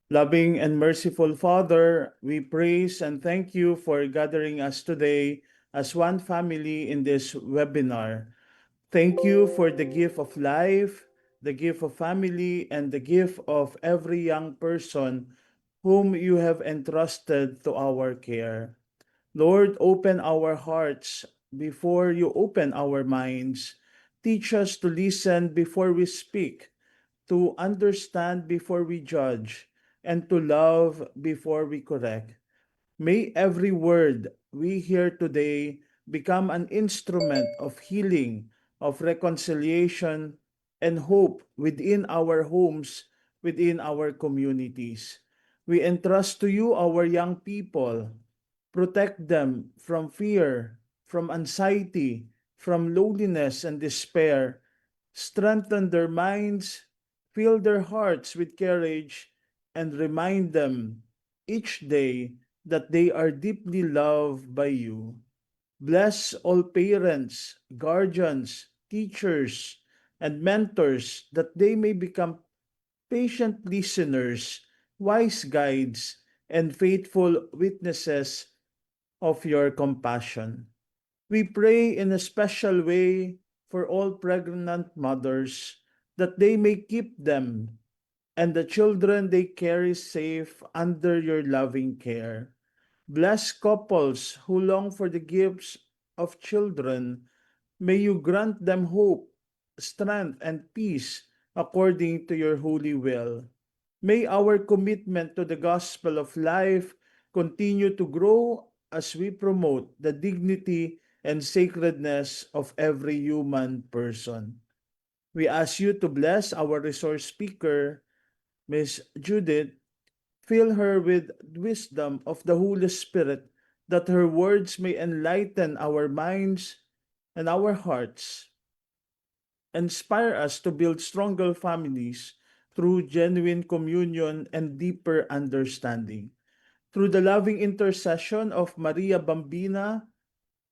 Loving and merciful Father, we praise and thank you for gathering us today as one family in this webinar. Thank you for the gift of life, the gift of family, and the gift of every young person whom you have entrusted to our care. Lord, open our hearts before you open our minds. Teach us to listen before we speak, to understand before we judge, and to love before we correct. May every word we hear today become an instrument of healing, of reconciliation, and hope within our homes, within our communities. We entrust to you our young people. Protect them from fear, from anxiety, from loneliness and despair. Strengthen their minds, fill their hearts with courage, and remind them each day that they are deeply loved by you. Bless all parents, guardians, teachers, and mentors that they may become patient listeners, wise guides, and faithful witnesses of your compassion. We pray in a special way for all pregnant mothers that they may keep them and the children they carry safe under your loving care. Bless couples who long for the gifts of children. May you grant them hope, strength, and peace according to your holy will. May our commitment to the gospel of life continue to grow as we promote the dignity and sacredness of every human person. We ask you to bless our resource speaker, Miss Judith. Fill her with wisdom of the Holy Spirit, that her words may enlighten our minds and our hearts. Inspire us to build stronger families through genuine communion and deeper understanding. Through the loving intercession of Maria Bambina,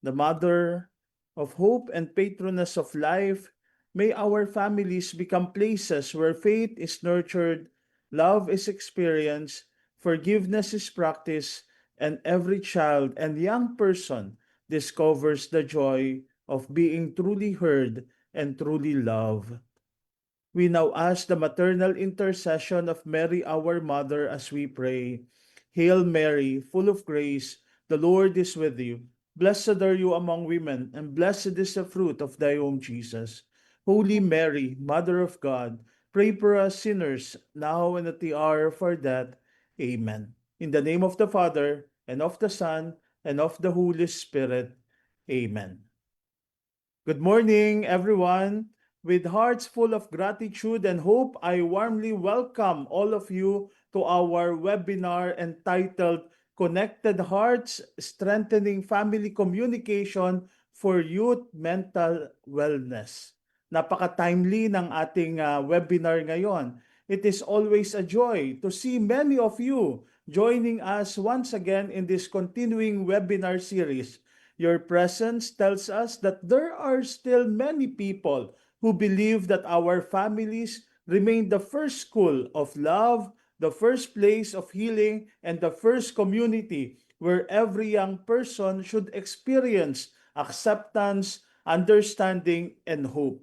the Mother of Hope and Patroness of Life, may our families become places where faith is nurtured, love is experienced, forgiveness is practiced, and every child and young person discovers the joy of being truly heard and truly loved. We now ask the maternal intercession of Mary, our Mother, as we pray. Hail Mary, full of grace, the Lord is with you. Blessed are you among women, and blessed is the fruit of thy womb, Jesus. Holy Mary, Mother of God, pray for us sinners, now and at the hour of our death. Amen. In the name of the Father, and of the Son, and of the Holy Spirit. Amen. Good morning, everyone. With hearts full of gratitude and hope, I warmly welcome all of you to our webinar entitled Connected Hearts Strengthening Family Communication for Youth Mental Wellness. Napaka-timely ng ating webinar ngayon. It is always a joy to see many of you joining us once again in this continuing webinar series. Your presence tells us that there are still many people who believe that our families remain the first school of love, the first place of healing, and the first community where every young person should experience acceptance, understanding, and hope.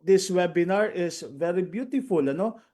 This webinar is very beautiful.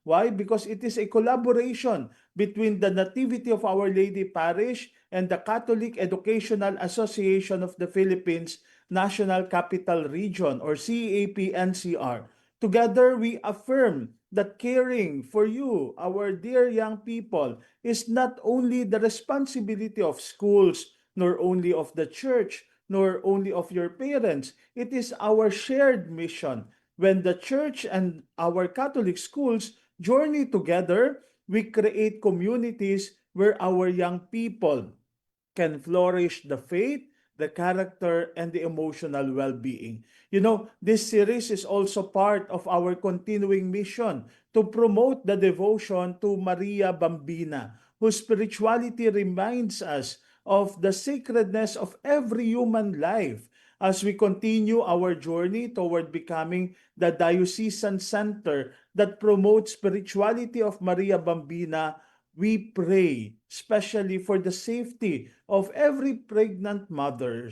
Why? Because it is a collaboration between the Nativity of Our Lady Parish and the Catholic Educational Association of the Philippines National Capital Region, or CAP-NCR. Together, we affirm that caring for you, our dear young people, is not only the responsibility of schools, nor only of the church, nor only of your parents. It is our shared mission. When the church and our Catholic schools journey together, we create communities where our young people can flourish the faith, the character, and the emotional well-being. This series is also part of our continuing mission to promote the devotion to Maria Bambina, whose spirituality reminds us of the sacredness of every human life as we continue our journey toward becoming the diocesan center that promotes spirituality of Maria Bambina we pray, especially for the safety of every pregnant mother,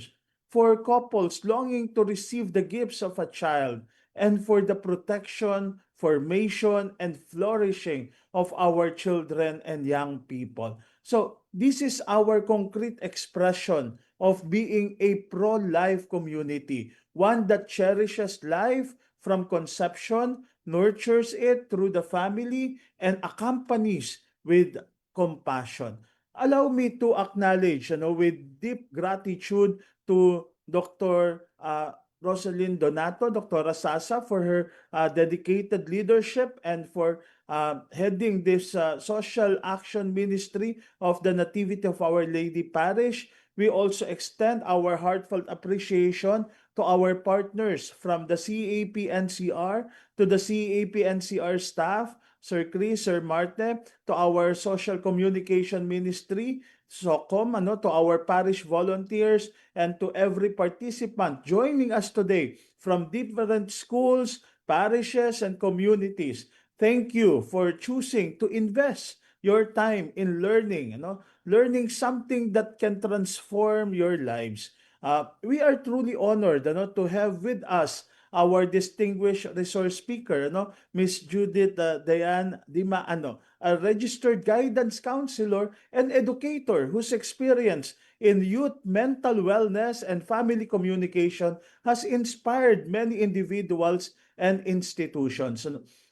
for couples longing to receive the gifts of a child, and for the protection, formation, and flourishing of our children and young people. So, this is our concrete expression of being a pro-life community, one that cherishes life from conception, nurtures it through the family, and accompanies with compassion. Allow me to acknowledge, with deep gratitude to Dr. Rosalyn Donato, Dr. Sasa, for her dedicated leadership and for heading this social action ministry of the Nativity of Our Lady Parish. We also extend our heartfelt appreciation to our partners from the CAP-NCR, to the CAP-NCR staff, Sir Chris, Sir Marte, to our social communication ministry, SOCOM, to our parish volunteers, and to every participant joining us today from different schools, parishes, and communities. Thank you for choosing to invest your time in learning, learning something that can transform your lives. We are truly honored, to have with us our distinguished resource speaker, Miss Judith Dayan Dima, a registered guidance counselor and educator whose experience in youth mental wellness and family communication has inspired many individuals and institutions.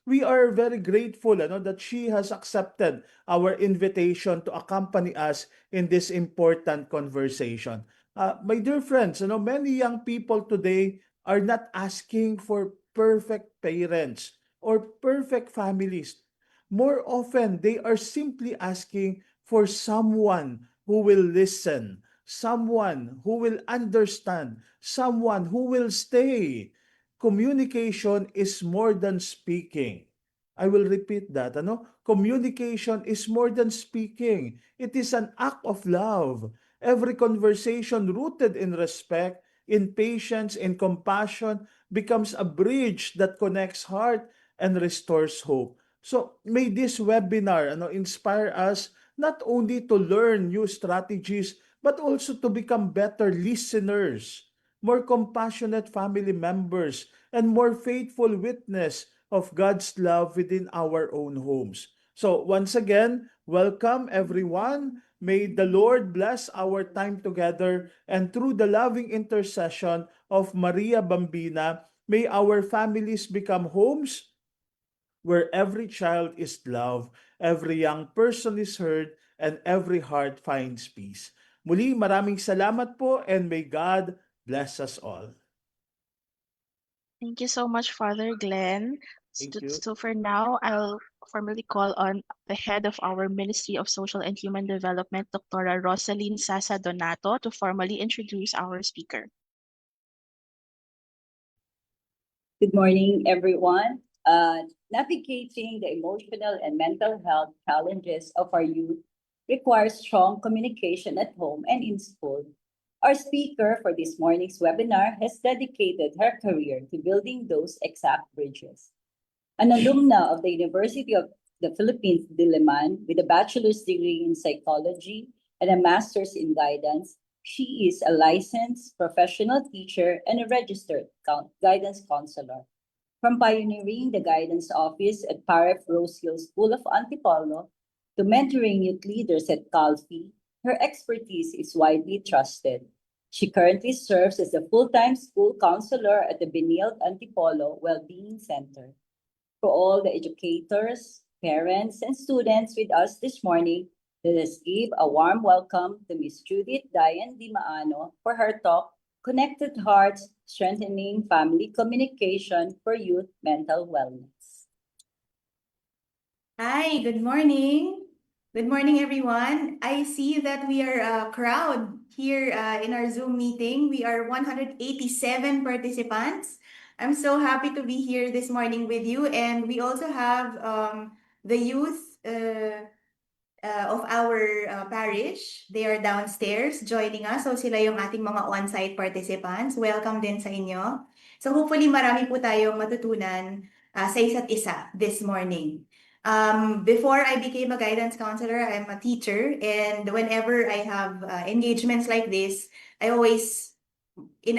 We are very grateful, that she has accepted our invitation to accompany us in this important conversation. My dear friends, many young people today are not asking for perfect parents or perfect families. More often, they are simply asking for someone who will listen, someone who will understand, someone who will stay. Communication is more than speaking. I will repeat that. Communication is more than speaking. It is an act of love. Every conversation rooted in respect, in patience, in compassion becomes a bridge that connects heart and restores hope. So may this webinar inspire us not only to learn new strategies but also to become better listeners, more compassionate family members, and more faithful witness of God's love within our own homes. So once again, welcome everyone. May the Lord bless our time together, and through the loving intercession of Maria Bambina, may our families become homes where every child is loved, every young person is heard, and every heart finds peace. Muli, maraming salamat po, and may God bless us all. Thank you so much, Father Glenn. Thank you. So for now, I'll formally call on the head of our Ministry of Social and Human Development, Dr. Rosalyn Sasa Donato, to formally introduce our speaker. Good morning, everyone. Navigating the emotional and mental health challenges of our youth requires strong communication at home and in school. Our speaker for this morning's webinar has dedicated her career to building those exact bridges. An alumna of the University of the Philippines, Diliman, with a bachelor's degree in psychology and a master's in guidance, she is a licensed professional teacher and a registered guidance counselor. From pioneering the guidance office at Paref Rose Hill School of Antipolo to mentoring youth leaders at Calfi, her expertise is widely trusted. She currently serves as a full-time school counselor at the Benilde Antipolo Wellbeing Center. For all the educators, parents, and students with us this morning, let us give a warm welcome to Ms. Judith Dayan Dimaano for her talk, Connected Hearts, Strengthening Family Communication for Youth Mental Wellness. Hi, good morning. Good morning, everyone. I see that we are a crowd here in our Zoom meeting. We are 187 participants. I'm so happy to be here this morning with you. And we also have the youth of our parish. They are downstairs joining us. So sila yung ating mga on-site participants. Welcome din sa inyo. So hopefully marami po tayong matutunan sa isa't isa this morning. Before I became a guidance counselor, I'm a teacher, and whenever I have engagements like this, I'm always in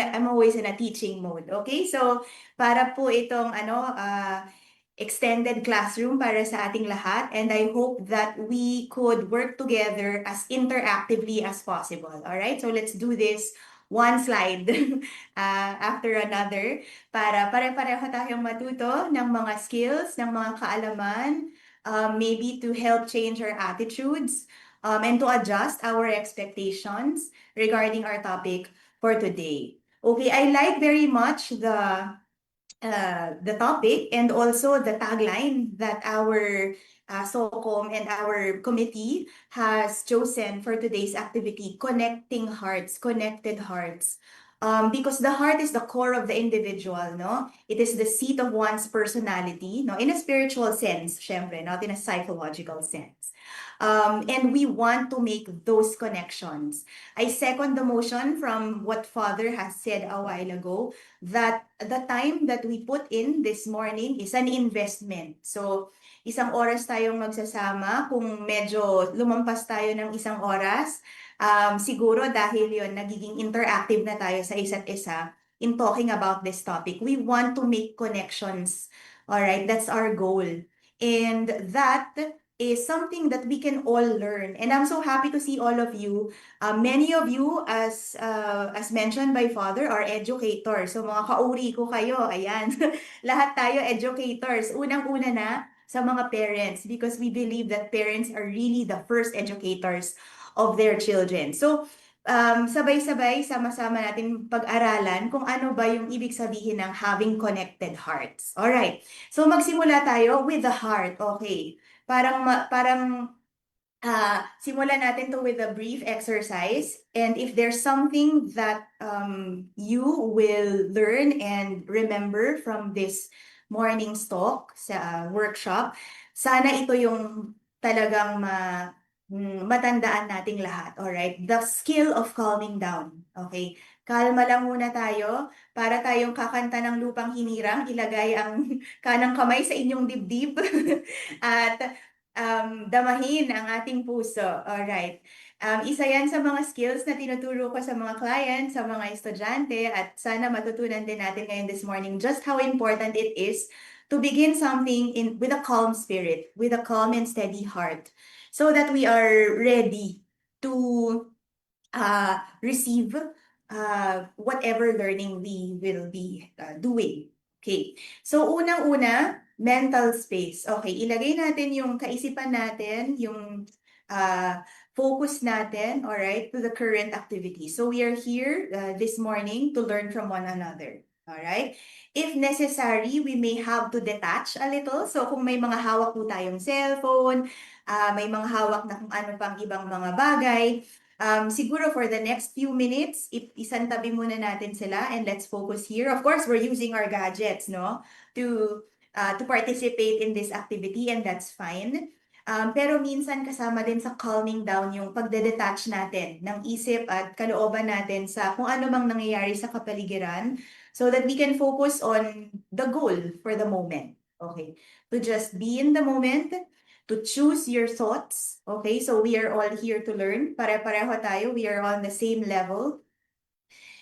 a teaching mode. Okay, so para po itong extended classroom para sa ating lahat, and I hope that we could work together as interactively as possible. All right, so let's do this one slide after another para pare-pareho tayong matuto ng mga skills, ng mga kaalaman, maybe to help change our attitudes, and to adjust our expectations regarding our topic for today. Okay, I like very much the topic and also the tagline that our SOCOM and our committee has chosen for today's activity, Connecting Hearts, Connected Hearts. Because the heart is the core of the individual, no? It is the seat of one's personality, no? In a spiritual sense, syempre, not in a psychological sense. And we want to make those connections. I second the motion from what Father has said a while ago, that the time that we put in this morning is an investment. So, isang oras tayong magsasama. Kung medyo lumampas tayo ng isang oras, siguro dahil yon nagiging interactive na tayo sa isa't isa in talking about this topic. We want to make connections. All right, that's our goal. And that is something that we can all learn. And I'm so happy to see all of you. Many of you, as mentioned by Father, are educators. So mga kauri ko kayo, ayan. Lahat tayo educators. Unang-una na sa mga parents, because we believe that parents are really the first educators of their children. So, sabay-sabay, sama-sama natin pag-aralan kung ano ba yung ibig sabihin ng having connected hearts. Alright, so magsimula tayo with the heart. Okay, simulan natin to with a brief exercise. And if there's something that you will learn and remember from this morning's talk sa workshop, sana ito yung talagang matandaan nating lahat. Alright? The skill of calming down. Okay? Kalma lang muna tayo. Para tayong kakanta ng lupang hinirang, ilagay ang kanang kamay sa inyong dibdib. At damahin ang ating puso. Alright. Isa yan sa mga skills na tinuturo ko sa mga clients, sa mga estudyante, at sana matutunan din natin ngayon this morning just how important it is to begin something with a calm spirit, with a calm and steady heart, so that we are ready to receive whatever learning we will be doing. Okay, so unang-una, mental space. Okay, ilagay natin yung kaisipan natin, yung focus natin, all right, to the current activity. So we are here this morning to learn from one another. All right? If necessary, we may have to detach a little. So kung may mga hawak po tayong cellphone, may mga hawak na kung ano pang ibang mga bagay, siguro for the next few minutes, isantabi muna natin sila and let's focus here. Of course, we're using our gadgets, no, to participate in this activity, and that's fine. Pero minsan kasama din sa calming down yung pagde-detach natin ng isip at kalooban natin sa kung ano mang nangyayari sa kapaligiran, so that we can focus on the goal for the moment. Okay, to just be in the moment, to choose your thoughts. Okay, so we are all here to learn. Pare-pareho tayo. We are on the same level.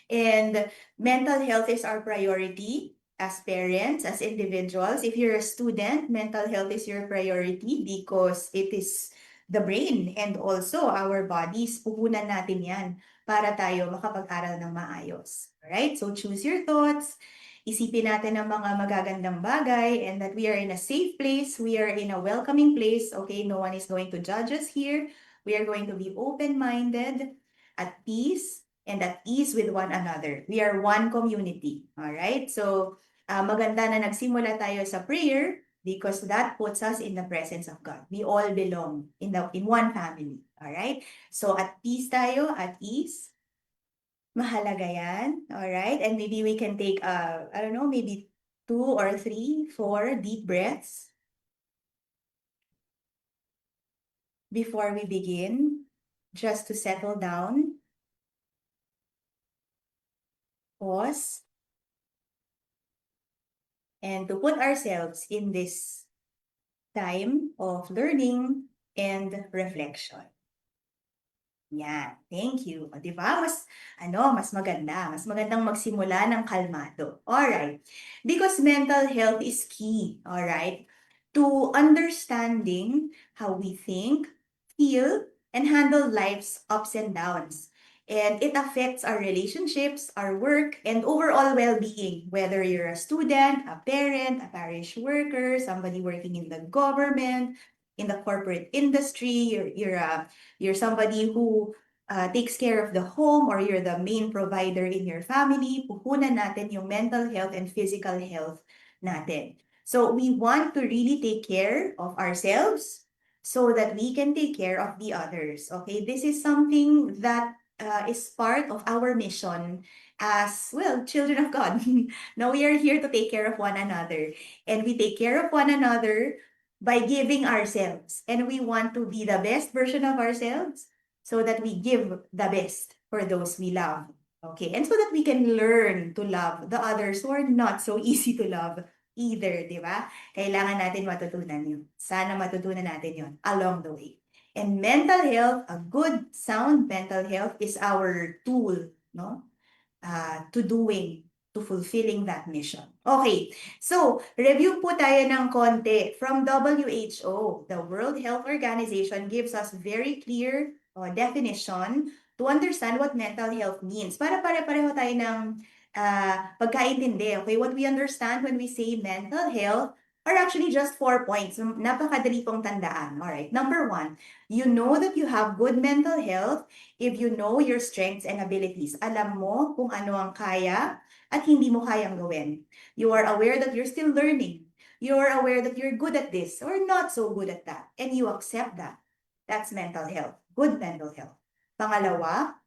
And mental health is our priority as parents, as individuals. If you're a student, mental health is your priority because it is the brain and also our bodies. Puhunan natin yan para tayo makapag-aral ng maayos. Alright, so choose your thoughts. Isipin natin ang mga magagandang bagay and that we are in a safe place, we are in a welcoming place, okay? No one is going to judge us here. We are going to be open-minded, at peace, and at ease with one another. We are one community, all right? So, maganda na nagsimula tayo sa prayer because that puts us in the presence of God. We all belong in one family, all right? So, at peace tayo, at ease. Mahalaga yan. All right. And maybe we can take, I don't know, maybe 2 or 3, 4 deep breaths before we begin, just to settle down. Pause. And to put ourselves in this time of learning and reflection. Yan, thank you. O, di ba? Mas magandang magsimula ng kalmado. Alright. Because mental health is key, alright, to understanding how we think, feel, and handle life's ups and downs. And it affects our relationships, our work, and overall well-being, whether you're a student, a parent, a parish worker, somebody working in the government, in the corporate industry, you're somebody who takes care of the home, or you're the main provider in your family, puhunan natin yung mental health and physical health natin. So we want to really take care of ourselves so that we can take care of the others. Okay, this is something that is part of our mission as, well, children of God. Now we are here to take care of one another, and we take care of one another by giving ourselves, and we want to be the best version of ourselves so that we give the best for those we love. Okay, and so that we can learn to love the others who are not so easy to love either, di ba? Kailangan natin matutunan yun. Sana matutunan natin yun along the way. And mental health, a good, sound mental health is our tool, no? To fulfilling that mission. Okay, so review po tayo ng konti from WHO. The World Health Organization gives us very clear definition to understand what mental health means. Para pare-pareho tayo ng pagkaintindi. Okay, what we understand when we say mental health are actually just 4 points. Napakadali pong tandaan. Alright, number 1, you know that you have good mental health if you know your strengths and abilities. Alam mo kung ano ang kaya at hindi mo kayang gawin. You are aware that you're still learning. You are aware that you're good at this or not so good at that. And you accept that. That's mental health. Good mental health. Pangalawa,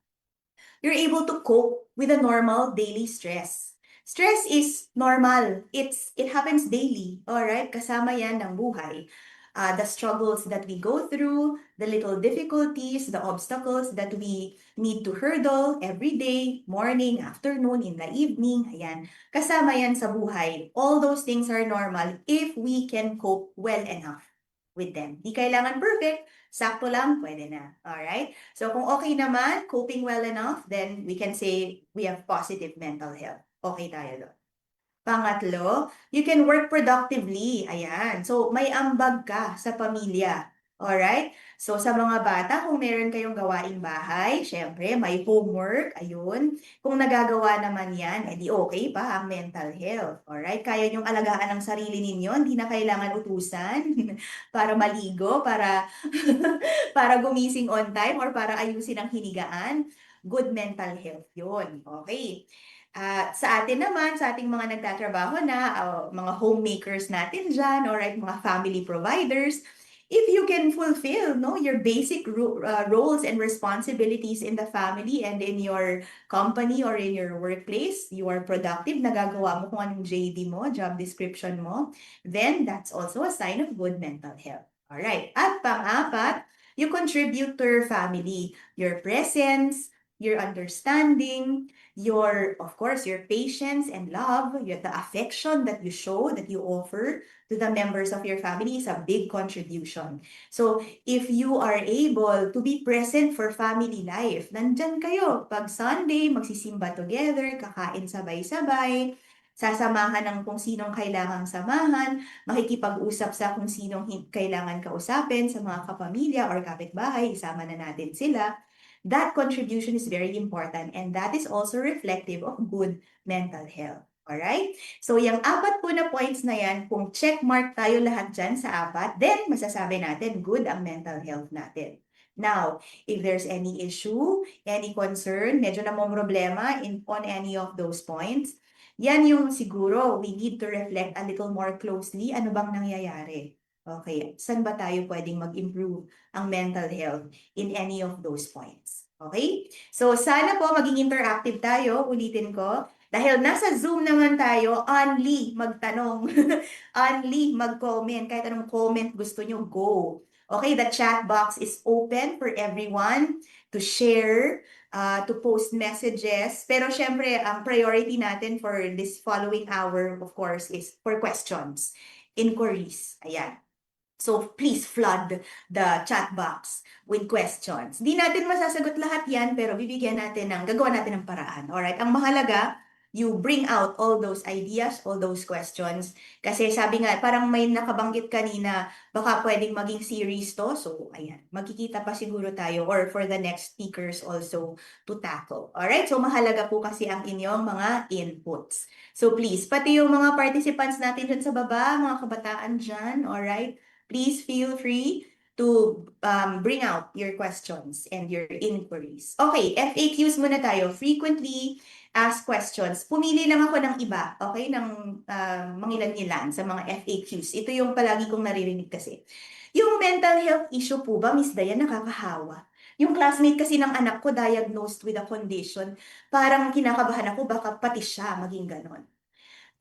you're able to cope with a normal daily stress. Stress is normal. It happens daily. Alright? Kasama yan ng buhay. The struggles that we go through, the little difficulties, the obstacles that we need to hurdle every day, morning, afternoon, in the evening, ayan. Kasama yan sa buhay. All those things are normal if we can cope well enough with them. Di kailangan perfect, sakto lang, pwede na. Alright? So kung okay naman, coping well enough, then we can say we have positive mental health. Okay tayo doon. Pangatlo, you can work productively. Ayan. So, may ambag ka sa pamilya. Alright? So, sa mga bata, kung meron kayong gawaing bahay, syempre, may homework. Ayun. Kung nagagawa naman yan, edi okay pa ang mental health. Alright? Kaya nyong alagaan ang sarili ninyo. Hindi na kailangan utusan para maligo, para, para gumising on time, or para ayusin ang hinigaan. Good mental health yun. Okay. Sa atin naman, sa ating mga nagtatrabaho na, mga homemakers natin dyan, alright, mga family providers, if you can fulfill your basic roles and responsibilities in the family and in your company or in your workplace, you are productive, nagagawa mo kung anong JD mo, job description mo, then that's also a sign of good mental health. Alright, at pang-apat, you contribute to your family, your presence, your understanding, of course, your patience and love, the affection that you show, that you offer to the members of your family is a big contribution. So, if you are able to be present for family life, nandyan kayo. Pag Sunday, magsisimba together, kakain sabay-sabay, sasamahan ng kung sinong kailangang samahan, makikipag-usap sa kung sinong kailangan kausapin sa mga kapamilya or kapitbahay, isama na natin sila. That contribution is very important, and that is also reflective of good mental health. Alright? So, yung 4 po na points na yan, kung check mark tayo lahat dyan sa 4, then masasabi natin good ang mental health natin. Now, if there's any issue, any concern, medyo namang problema on any of those points, yan yung siguro we need to reflect a little more closely. Ano bang nangyayari? Okay, saan ba tayo pwedeng mag-improve ang mental health in any of those points? Okay? So, sana po maging interactive tayo. Ulitin ko. Dahil nasa Zoom naman tayo, only magtanong. Only mag-comment. Kahit anong comment gusto nyo, go. Okay, the chat box is open for everyone to share, to post messages. Pero syempre, ang priority natin for this following hour, of course, is for questions, inquiries. Ayan. So please flood the chat box with questions. Di natin masasagot lahat yan, pero gagawa natin ng paraan. Alright? Ang mahalaga, you bring out all those ideas, all those questions. Kasi sabi nga, parang may nakabanggit kanina, baka pwedeng maging series to. So, ayan, magkikita pa siguro tayo or for the next speakers also to tackle. Alright? So, mahalaga po kasi ang inyong mga inputs. So, please, pati yung mga participants natin dyan sa baba, mga kabataan dyan, alright? Please feel free to bring out your questions and your inquiries. Okay, FAQs muna tayo. Frequently asked questions. Pumili lang ako ng iba, okay? Ng mangilan-ngilan sa mga FAQs. Ito yung palagi kong naririnig kasi. Yung mental health issue po ba, Miss Dayan, nakakahawa? Yung classmate kasi ng anak ko diagnosed with a condition, parang kinakabahan ako, baka pati siya maging ganon.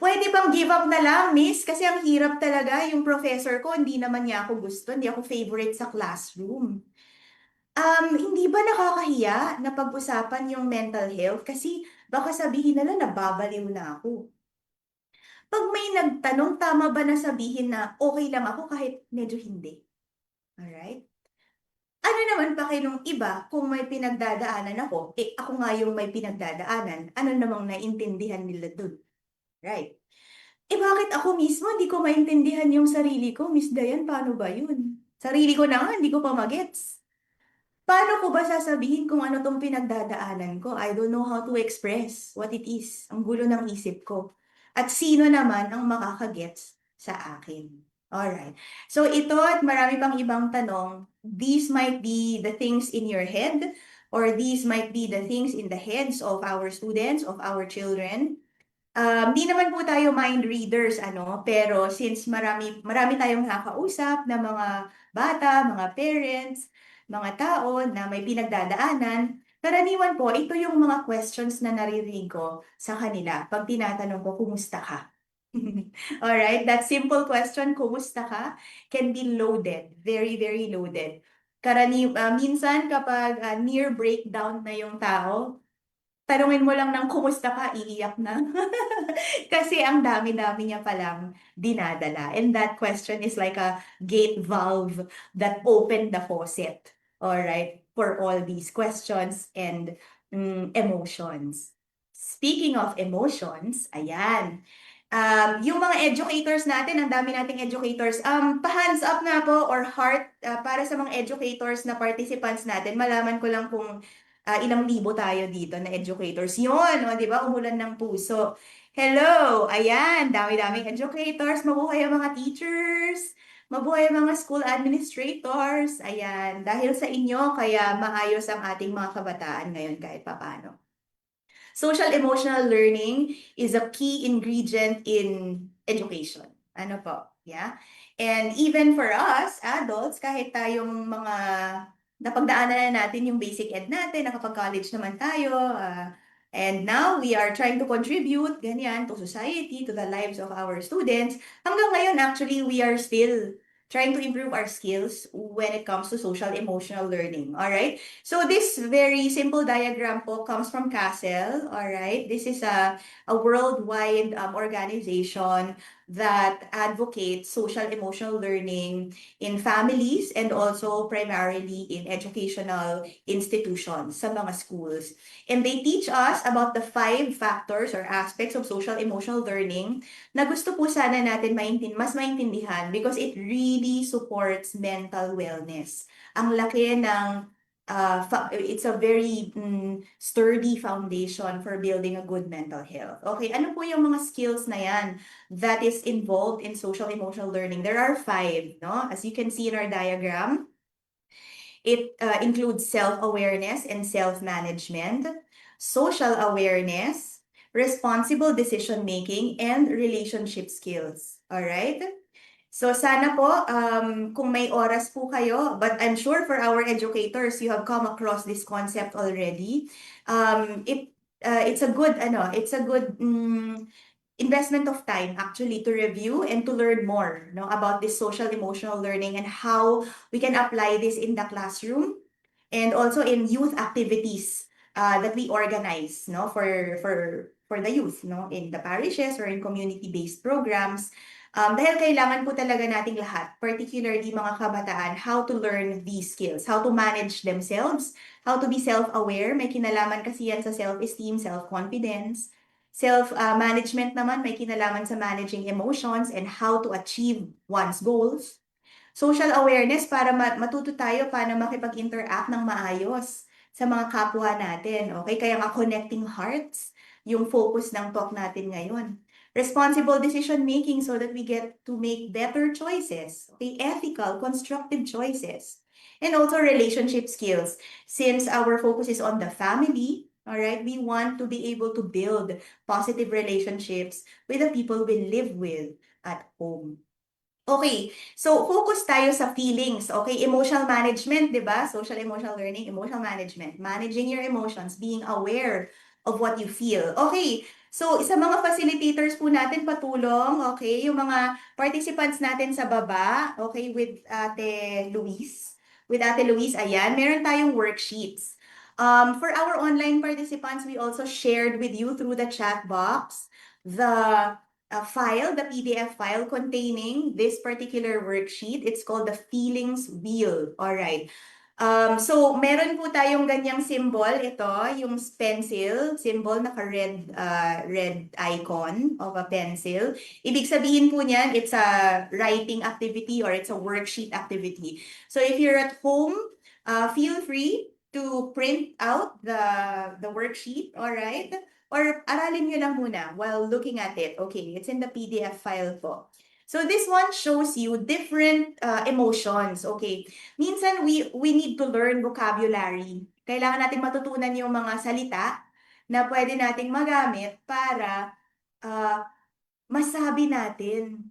Pwede bang give up na lang, miss? Kasi ang hirap talaga. Yung professor ko, hindi naman niya ako gusto. Hindi ako favorite sa classroom. Hindi ba nakakahiya na pag-usapan yung mental health? Kasi baka sabihin nila nababaliw na ako. Pag may nagtanong, tama ba na sabihin na okay lang ako kahit medyo hindi? Alright? Ano naman pa nung iba kung may pinagdadaanan ako, ako nga yung may pinagdadaanan, ano namang naintindihan nila dun? Right? Bakit ako mismo hindi ko maintindihan yung sarili ko? Miss Dayan, paano ba yun? Sarili ko na nga, hindi ko pa magets. Paano ko ba sasabihin kung ano tong pinagdadaanan ko? I don't know how to express what it is. Ang gulo ng isip ko. At sino naman ang makakagets sa akin? Alright. So ito at marami pang ibang tanong. These might be the things in your head or these might be the things in the heads of our students, of our children. Di naman po tayo mind readers, pero since marami tayong nakakausap na mga bata, mga parents, mga tao na may pinagdadaanan, karaniwan po, ito yung mga questions na naririnig ko sa kanila pag tinatanong ko, kumusta ka? Alright, that simple question, kumusta ka, can be loaded, very, very loaded. Minsan kapag near breakdown na yung tao, tanungin mo lang ng kumusta ka, iiyak na. Kasi ang dami-dami niya palang dinadala. And that question is like a gate valve that opened the faucet, all right, for all these questions and emotions. Speaking of emotions, ayan. Yung mga educators natin, ang dami nating educators. Pa-hands up na po or heart para sa mga educators na participants natin. Malaman ko lang kung ilang libo tayo dito na educators. Yun, di ba? Umulan ng puso. Hello! Ayan, dami-daming educators. Mabuhay ang mga teachers. Mabuhay ang mga school administrators. Ayan, dahil sa inyo, kaya maayos ang ating mga kabataan ngayon kahit papano. Social emotional learning is a key ingredient in education. Ano po? Yeah? And even for us, adults, kahit tayong mga napagdaanan na natin yung basic ed natin, nakapag-college naman tayo, and now we are trying to contribute, ganyan, to society, to the lives of our students. Hanggang ngayon, actually, we are still trying to improve our skills when it comes to social emotional learning. All right. So this very simple diagram po comes from CASEL. All right. This is a worldwide organization that advocates social emotional learning in families and also primarily in educational institutions sa mga schools. And they teach us about the 5 factors or aspects of social emotional learning na gusto po sana natin mas maintindihan because it really supports mental wellness. Ang laki ng it's a very sturdy foundation for building a good mental health. Okay, ano po yung mga skills na yan that is involved in social emotional learning? There are 5, no? As you can see in our diagram, it includes self-awareness and self-management, social awareness, responsible decision-making, and relationship skills. All right? So sana po, kung may oras po kayo, but I'm sure for our educators, you have come across this concept already. It's a good, investment of time actually to review and to learn more, about this social emotional learning and how we can apply this in the classroom and also in youth activities that we organize, for the youth, in the parishes or in community-based programs. Dahil kailangan po talaga nating lahat, particularly mga kabataan, how to learn these skills, how to manage themselves, how to be self-aware. May kinalaman kasi yan sa self-esteem, self-confidence. Self-management naman may kinalaman sa managing emotions and how to achieve one's goals. Social awareness para matuto tayo paano makipag-interact ng maayos sa mga kapwa natin. Okay? Kaya nga connecting hearts, yung focus ng talk natin ngayon. Responsible decision making so that we get to make better choices. Okay? Ethical, constructive choices. And also relationship skills. Since our focus is on the family, all right, we want to be able to build positive relationships with the people we live with at home. Okay, so focus tayo sa feelings, okay? Emotional management, di ba? Social emotional learning, emotional management. Managing your emotions, being aware of what you feel. Okay, so sa mga facilitators po natin patulong, okay? Yung mga participants natin sa baba, okay, with Ate Luis. With Ate Luis, ayan, meron tayong worksheets. For our online participants, we also shared with you through the chat box the file, the PDF file containing this particular worksheet. It's called the Feelings Wheel. All right. So meron po tayong ganyang symbol. Ito, yung pencil symbol, naka-red red icon of a pencil. Ibig sabihin po niyan, it's a writing activity or it's a worksheet activity. So if you're at home, feel free to print out the worksheet, all right? Or aralin nyo lang muna while looking at it. Okay, it's in the PDF file po. So this one shows you different emotions. Okay, minsan we need to learn vocabulary. Kailangan natin matutunan yung mga salita na pwede nating magamit para masabi natin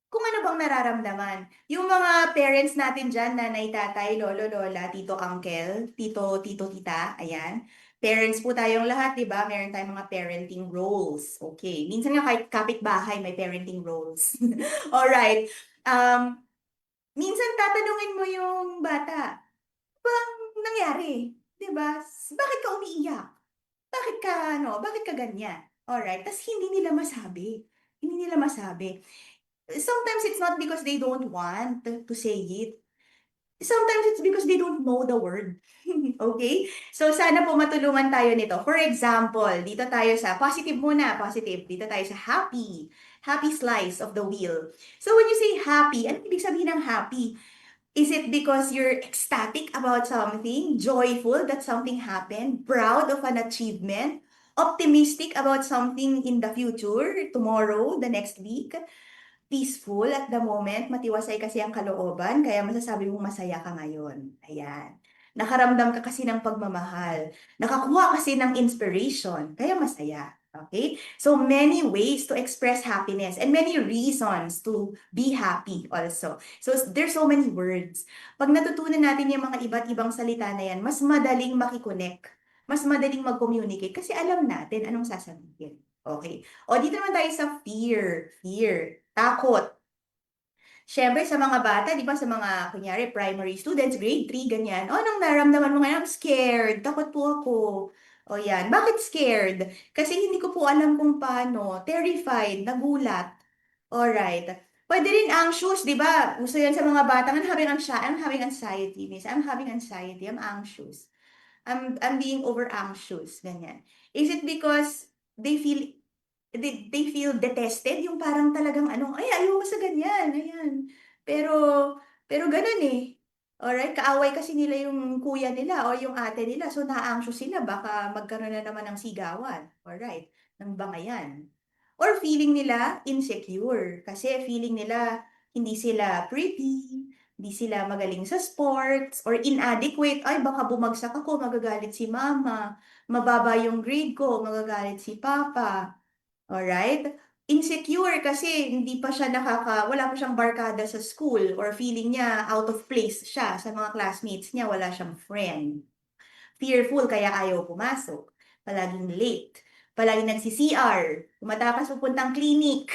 kung ano bang nararamdaman. Yung mga parents natin dyan, nanay, tatay, lolo, lola, tito, uncle, tito, tita, ayan. Parents po tayong lahat, di ba? Meron tayong mga parenting roles. Okay. Minsan nga kahit kapitbahay, may parenting roles. Alright. Minsan tatanungin mo yung bata, bang nangyari? Di ba? Bakit ka umiiyak? Bakit ka ganyan? Alright. Tas hindi nila masabi. Hindi nila masabi. Sometimes it's not because they don't want to say it. Sometimes it's because they don't know the word. Okay? So sana po matulungan tayo nito. For example, dito tayo sa positive muna, positive. Dito tayo sa happy. Happy slice of the wheel. So when you say happy, ano ibig sabihin ng happy? Is it because you're ecstatic about something, joyful that something happened, proud of an achievement, optimistic about something in the future, tomorrow, the next week? Peaceful at the moment, matiwasay kasi ang kalooban, kaya masasabi mong masaya ka ngayon. Ayan. Nakaramdam ka kasi ng pagmamahal. Nakakuha kasi ng inspiration, kaya masaya. Okay? So many ways to express happiness and many reasons to be happy also. So there's so many words. Pag natutunan natin yung mga iba't ibang salita na yan, mas madaling makikonek, mas madaling mag-communicate kasi alam natin anong sasabihin. Okay. O dito naman tayo sa fear. Fear. Takot. Siyempre sa mga bata, di ba, sa mga, kunyari, primary students, grade 3, ganyan. O, anong naramdaman mo ngayon? I'm scared. Takot po ako. O yan. Bakit scared? Kasi hindi ko po alam kung paano. Terrified. Nagulat. Alright. Pwede rin anxious, di ba? Uso yan sa mga bata. I'm having anxiety, miss. I'm having anxiety. I'm anxious. I'm being over anxious. Ganyan. Is it because they feel detested, yung parang talagang ano, ay, ayoko sa ganyan, ayan. Pero ganun eh. Alright, kaaway kasi nila yung kuya nila o yung ate nila, so na-anxious sila, baka magkaroon na naman ng sigawan. Alright, ng bangayan. Or feeling nila insecure, kasi feeling nila hindi sila pretty, hindi sila magaling sa sports, or inadequate, ay baka bumagsak ako, magagalit si mama, mababa yung grade ko, magagalit si papa. Alright? Insecure kasi hindi pa siya wala pa siyang barkada sa school or feeling niya out of place siya sa mga classmates niya, wala siyang friend. Fearful kaya ayaw pumasok. Palaging late. Palaging nagsi-CR. Tumatakas pupuntang clinic.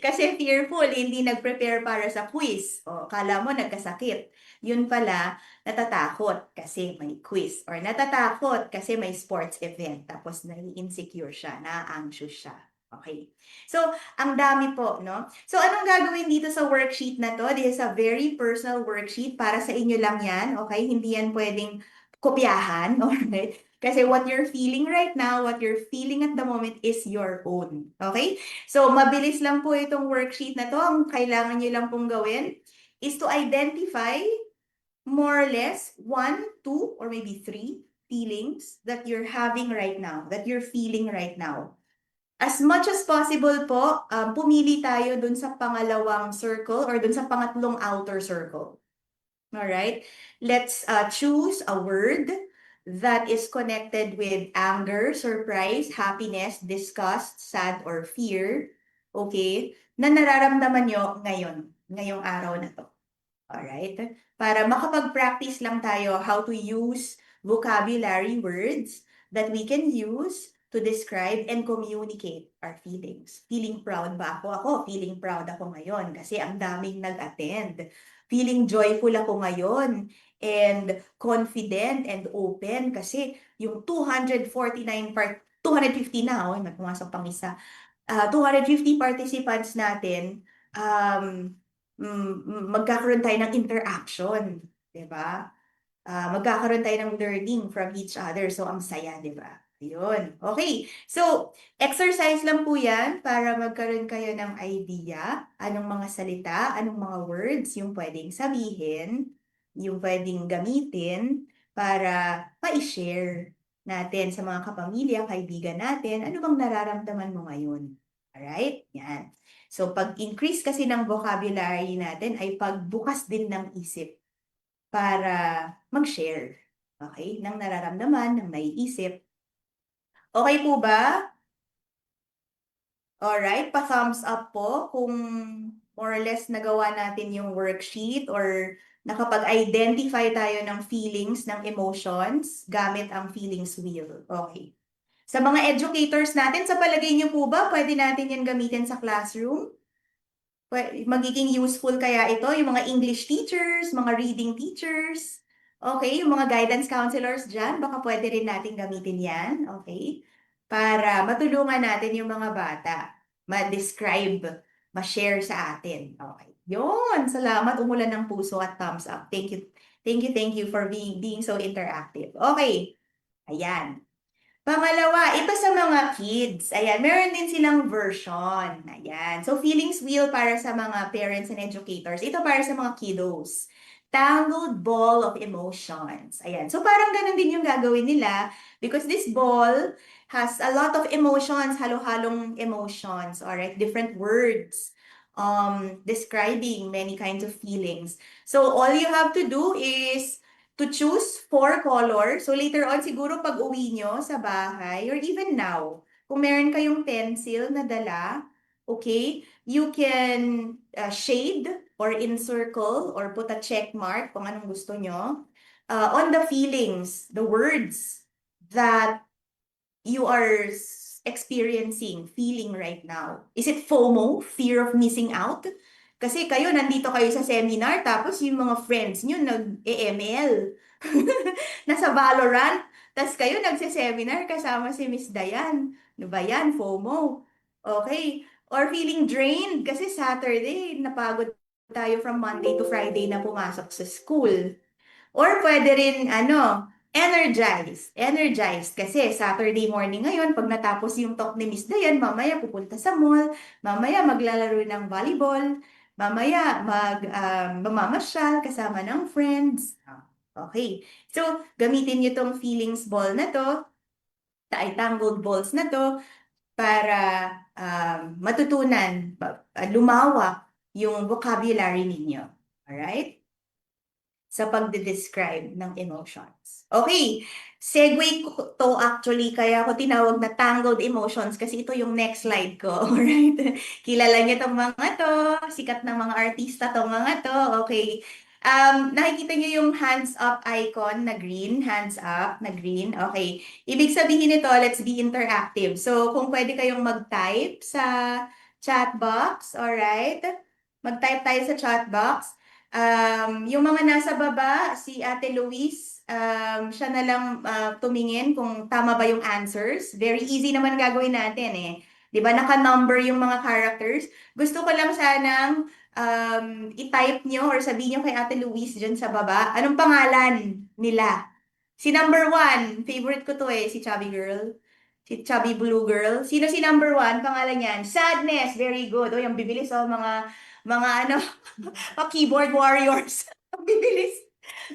Kasi fearful, hindi nag-prepare para sa quiz. O, kala mo nagkasakit. Yun pala, natatakot kasi may quiz. Or natatakot kasi may sports event. Tapos nai-insecure siya, na-anxious siya. Okay. So, ang dami po, no? So, anong gagawin dito sa worksheet na to? This is a very personal worksheet. Para sa inyo lang yan, okay? Hindi yan pwedeng kopyahan, alright? Kasi what you're feeling right now, what you're feeling at the moment is your own. Okay? So, mabilis lang po itong worksheet na to. Ang kailangan nyo lang pong gawin is to identify more or less 1, 2, or maybe 3 feelings that you're having right now, that you're feeling right now. As much as possible po, pumili tayo dun sa pangalawang circle or dun sa pangatlong outer circle. Alright? Let's choose a word that is connected with anger, surprise, happiness, disgust, sad, or fear. Okay? Na nararamdaman nyo ngayong araw na to. Alright? Para makapag-practice lang tayo how to use vocabulary words that we can use to describe and communicate our feelings. Feeling proud ba ako? Ako, feeling proud ako ngayon kasi ang daming nag-attend. Feeling joyful ako ngayon and confident and open kasi yung 249 250 na, may pumasok pang isa. 250 participants natin, magkakaroon tayo ng interaction, di ba? Magkakaroon tayo ng learning from each other. So, ang saya, di ba? Ayun. Okay. So, exercise lang po yan para magkaroon kayo ng idea anong mga salita, anong mga words yung pwedeng sabihin, yung pwedeng gamitin para ma-share natin sa mga kapamilya, kaibigan natin, ano bang nararamdaman mo ngayon. Alright? Yan. So, pag-increase kasi ng vocabulary natin ay pagbukas din ng isip para mag-share, okay, ng nararamdaman, ng naiisip. Okay po ba? Alright, pa-thumbs up po kung more or less nagawa natin yung worksheet or nakapag-identify tayo ng feelings, ng emotions gamit ang feelings wheel. Okay. Sa mga educators natin, sa palagay niyo po ba, pwede natin yan gamitin sa classroom? Magiging useful kaya ito, yung mga English teachers, mga reading teachers, okay, yung mga guidance counselors dyan, baka pwede rin natin gamitin yan, okay? Para matulungan natin yung mga bata, ma-describe, ma-share sa atin. Okay. Yun, salamat, umulan ng puso at thumbs up. Thank you, thank you for being so interactive. Okay, ayan. Pangalawa, ito sa mga kids. Ayan, meron din silang version. Ayan. So, feelings wheel para sa mga parents and educators. Ito para sa mga kiddos. Tangled ball of emotions. Ayan. So, parang ganun din yung gagawin nila because this ball has a lot of emotions, halo-halong emotions, alright? Different words describing many kinds of feelings. So, all you have to do is to choose 4 colors. So later on, siguro pag uwi nyo sa bahay, or even now, kung meron kayong pencil na dala, okay, you can shade or encircle or put a check mark kung anong gusto nyo on the feelings, the words that you are experiencing, feeling right now. Is it FOMO, fear of missing out? Kasi kayo, nandito kayo sa seminar, tapos yung mga friends nyo nag-EML. Nasa Valorant, tapos kayo nagse-seminar kasama si Miss Dayan. Ano ba yan? FOMO. Okay. Or feeling drained kasi Saturday, napagod tayo from Monday to Friday na pumasok sa school. Or pwede rin, energized. Kasi Saturday morning ngayon, pag natapos yung talk ni Miss Dayan, mamaya pupunta sa mall, mamaya maglalaro ng volleyball, mamaya mamamasyal kasama ng friends. Okay. So, gamitin nyo tong feelings ball na to, tangled balls na to, para matutunan, lumawak yung vocabulary ninyo. Alright? Sa pagde-describe ng emotions. Okay, segue ko to actually, kaya ako tinawag na tangled emotions kasi ito yung next slide ko. Alright, kilala niyo tong mga to, sikat na mga artista tong mga to. Okay, nakikita niyo yung hands up icon na green, hands up na green. Okay, ibig sabihin nito, let's be interactive. So, kung pwede kayong mag-type sa chat box, alright? Mag-type tayo sa chat box. Yung mga nasa baba, si Ate Luis, siya na lang tumingin kung tama ba yung answers. Very easy naman gagawin natin eh. Di ba, naka-number yung mga characters. Gusto ko lang sanang i-type nyo or sabihin nyo kay Ate Louise dyan sa baba, anong pangalan nila? Si number 1, favorite ko to si Chubby Girl. Si Chubby Blue Girl. Sino si number 1? Pangalan niyan? Sadness. Very good. O, yung bibilis mga ano, mga keyboard warriors. Ang bibilis.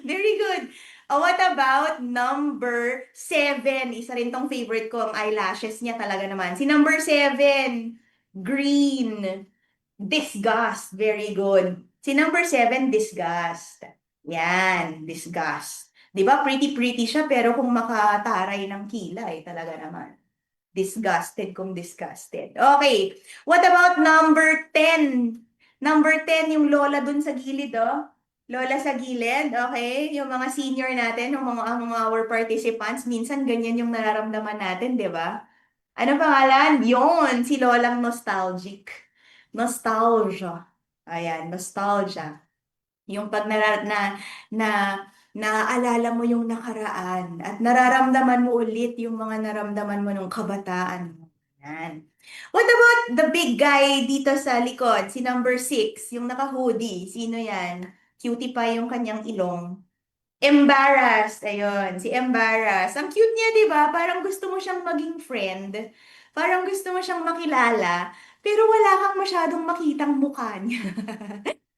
Very good. What about number 7? Isa rin tong favorite ko, ang eyelashes niya talaga naman. Si number 7, green. Disgust. Very good. Si number 7, disgust. Yan, disgust. Di ba? Pretty siya, pero kung makataray ng kilay, talaga naman. Disgusted kung disgusted. Okay. What about number 10? Number 10, yung lola dun sa gilid, Lola sa gilid, okay? Yung mga senior natin, yung mga our participants, minsan ganyan yung nararamdaman natin, di ba? Ano pangalan? Yon, si Lolang Nostalgic. Nostalgia. Ayan, nostalgia. Yung pag naaalala mo yung nakaraan at nararamdaman mo ulit yung mga naramdaman mo nung kabataan mo. Yan. What about the big guy dito sa likod? Si number 6, yung naka-hoodie. Sino yan? Cutie pa yung kanyang ilong. Embarrassed. Ayun, si Embarrassed. Ang cute niya, di ba? Parang gusto mo siyang maging friend. Parang gusto mo siyang makilala. Pero wala kang masyadong makitang mukha niya.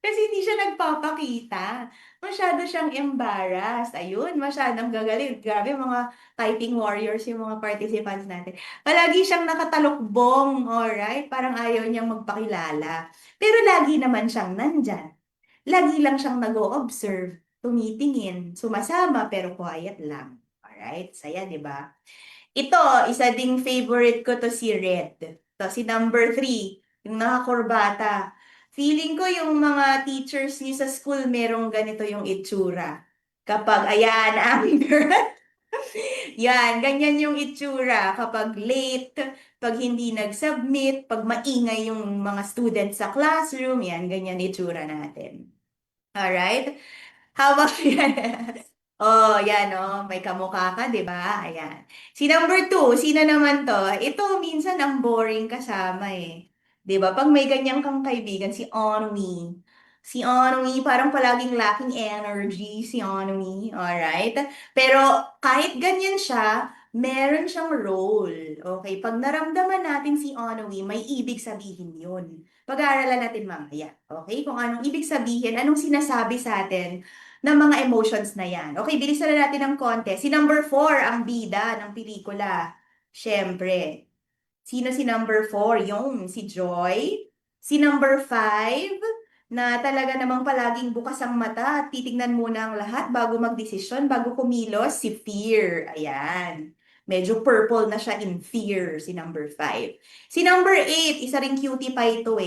Kasi hindi siya nagpapakita. Masyado siyang embarrassed. Ayun, masyadong gagaling. Grabe, mga typing warriors yung mga participants natin. Palagi siyang nakatalokbong, alright? Parang ayaw niyang magpakilala. Pero lagi naman siyang nandyan. Lagi lang siyang nag-o-observe, tumitingin, sumasama, pero quiet lang. Alright? Saya, di ba? Ito, isa ding favorite ko to si Red. To si number 3, yung nakakurbata. Feeling ko yung mga teachers niyo sa school merong ganito yung itsura. Kapag, ayan, anger. Yan, ganyan yung itsura. Kapag late, pag hindi nag-submit, pag maingay yung mga students sa classroom, yan, ganyan itsura natin. Alright? How about yan? Oh, yan, may kamukha ka, di ba? Ayan. Si number 2, sino naman to? Ito, minsan ang boring kasama Di ba? Pag may ganyan kang kaibigan, si Onwi. Si Onwi, parang palaging lacking energy, si Onwi. Alright? Pero kahit ganyan siya, meron siyang role. Okay? Pag naramdaman natin si Onwi, may ibig sabihin yun. Pag-aaralan natin mamaya. Okay? Kung anong ibig sabihin, anong sinasabi sa atin ng mga emotions na yan. Okay, bilisan na natin ng konti. Si number 4, ang bida ng pelikula. Siyempre. Sino si number 4? Yung si Joy. Si number 5, na talaga namang palaging bukas ang mata at titignan muna ang lahat bago magdesisyon, bago kumilos, si Fear. Ayan. Medyo purple na siya in Fear, si number 5. Si number 8, isa ring cutie pa ito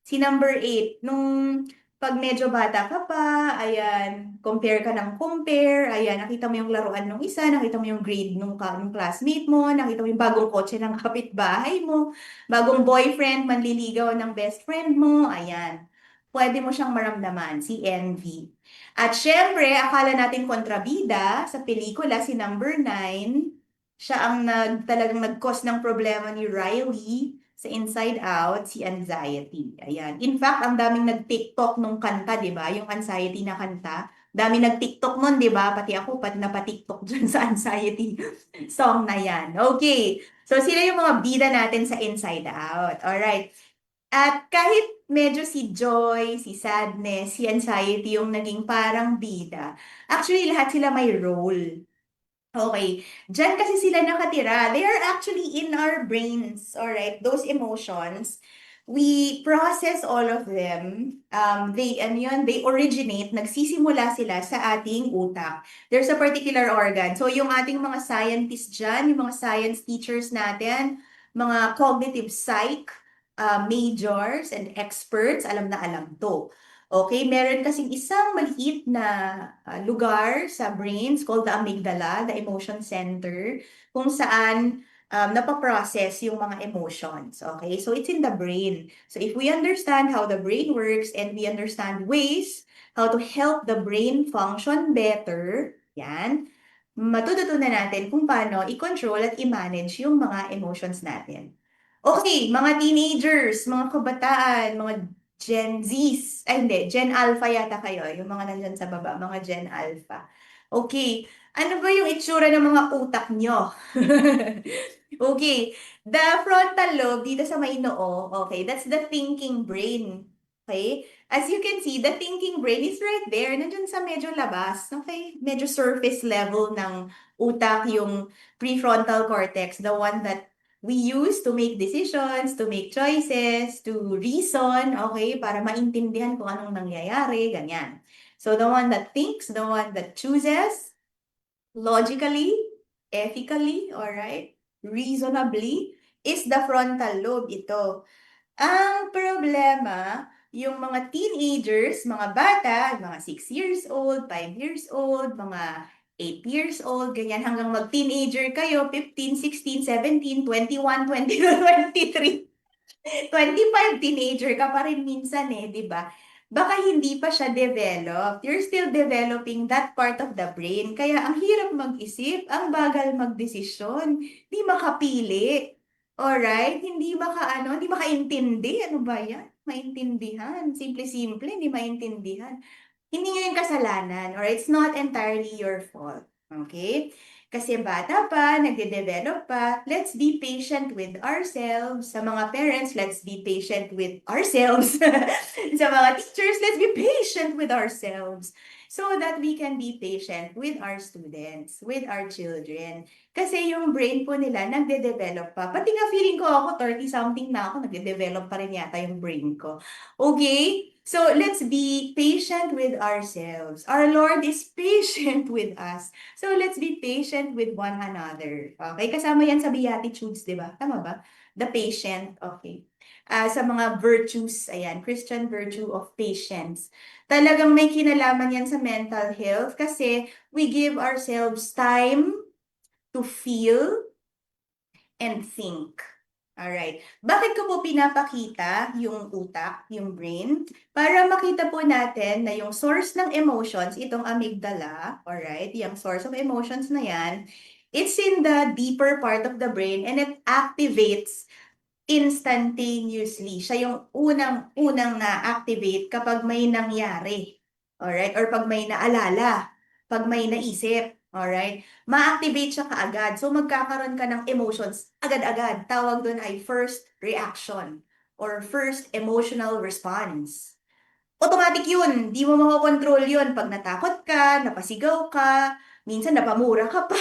Si number 8, nung pag medyo bata ka pa, ayan, compare ka ng compare, ayan, nakita mo yung laruan ng isa, nakita mo yung grade nung classmate mo, nakita mo yung bagong kotse ng kapitbahay mo, bagong boyfriend, manliligaw ng best friend mo, ayan. Pwede mo siyang maramdaman, si envy. At syempre, akala natin kontrabida sa pelikula, si number 9, siya ang talagang nag-cause ng problema ni Riley sa Inside Out, si Anxiety. Ayan. In fact, ang daming nag-TikTok nung kanta, di ba? Yung Anxiety na kanta. Dami nag-TikTok nun, di ba? Pati ako, napatiktok dyan sa Anxiety song na yan. Okay. So, sila yung mga bida natin sa Inside Out. Alright. At kahit medyo si Joy, si Sadness, si Anxiety yung naging parang bida, actually, lahat sila may role. Okay. Diyan kasi sila nakatira. They are actually in our brains, all right? Those emotions, we process all of them. They originate, nagsisimula sila sa ating utak. There's a particular organ. So yung ating mga scientists dyan, yung mga science teachers natin, mga cognitive psych, majors and experts, alam na alam to. Okay, meron kasing isang maliit na lugar sa brains called the amygdala, the emotion center, kung saan napaprocess yung mga emotions. Okay, so it's in the brain. So if we understand how the brain works and we understand ways how to help the brain function better, yan, matututunan natin kung paano i-control at i-manage yung mga emotions natin. Okay, mga teenagers, mga kabataan, mga Gen Zs, ay hindi, Gen Alpha yata kayo, yung mga nandyan sa baba, mga Gen Alpha. Okay, ano ba yung itsura ng mga utak nyo? Okay, the frontal lobe dito sa may noo, okay, that's the thinking brain. Okay? As you can see, the thinking brain is right there, nandyan sa medyo labas, okay? Medyo surface level ng utak, yung prefrontal cortex, the one that we use to make decisions, to make choices, to reason, okay? Para maintindihan kung anong nangyayari, ganyan. So the one that thinks, the one that chooses, logically, ethically, alright, reasonably, is the frontal lobe ito. Ang problema, yung mga teenagers, mga bata, mga 6 years old, 5 years old, mga 8 years old, ganyan, hanggang mag-teenager kayo, 15, 16, 17, 21, 22, 23, 25, teenager ka pa rin minsan di ba? Baka hindi pa siya developed. You're still developing that part of the brain. Kaya ang hirap mag-isip, ang bagal magdesisyon, di makapili. Alright? Hindi makaintindi. Ano ba yan? Maintindihan. Simple-simple, hindi maintindihan. Hindi nyo yung kasalanan, or it's not entirely your fault. Okay? Kasi bata pa, nagde-develop pa, let's be patient with ourselves. Sa mga parents, let's be patient with ourselves. Sa mga teachers, let's be patient with ourselves so that we can be patient with our students, with our children. Kasi yung brain po nila nagde-develop pa. Pati nga feeling ko ako, 30-something na ako, nagde-develop pa rin yata yung brain ko. Okay? So let's be patient with ourselves. Our Lord is patient with us. So let's be patient with one another. Okay? Kasama yan sa Beatitudes, di ba? Tama ba? The patient. Okay. Sa mga virtues, ayan, Christian virtue of patience. Talagang may kinalaman yan sa mental health kasi we give ourselves time to feel and think. Alright. Bakit ko po pinapakita yung utak, yung brain? Para makita po natin na yung source ng emotions, itong amygdala, alright, yung source of emotions na yan, it's in the deeper part of the brain and it activates instantaneously. Siya yung unang na-activate kapag may nangyari. Alright? Or pag may naalala, pag may naisip. Alright? Ma-activate siya kaagad. So magkakaroon ka ng emotions agad-agad. Tawag doon ay first reaction or first emotional response. Automatic yun. Di mo makakontrol yun. Pag natakot ka, napasigaw ka, minsan napamura ka pa.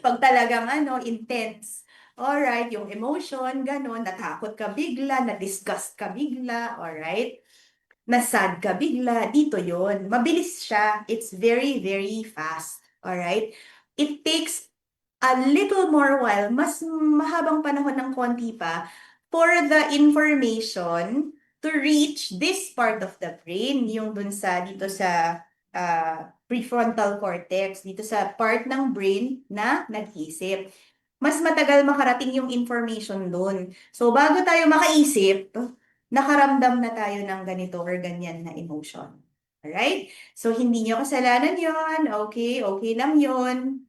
Pag talagang intense. Alright, yung emotion, ganun, natakot ka bigla, na-disgust ka bigla, alright? Nasad ka bigla, dito yon. Mabilis siya. It's very, very fast. Alright? It takes a little more while, mas mahabang panahon ng konti pa, for the information to reach this part of the brain, yung dun sa, dito sa prefrontal cortex, dito sa part ng brain na nag-isip. Mas matagal makarating yung information dun. So, bago tayo makaisip, nakaramdam na tayo ng ganito or ganyan na emotion. Alright? So, hindi nyo kasalanan yon. Okay, okay lang yon.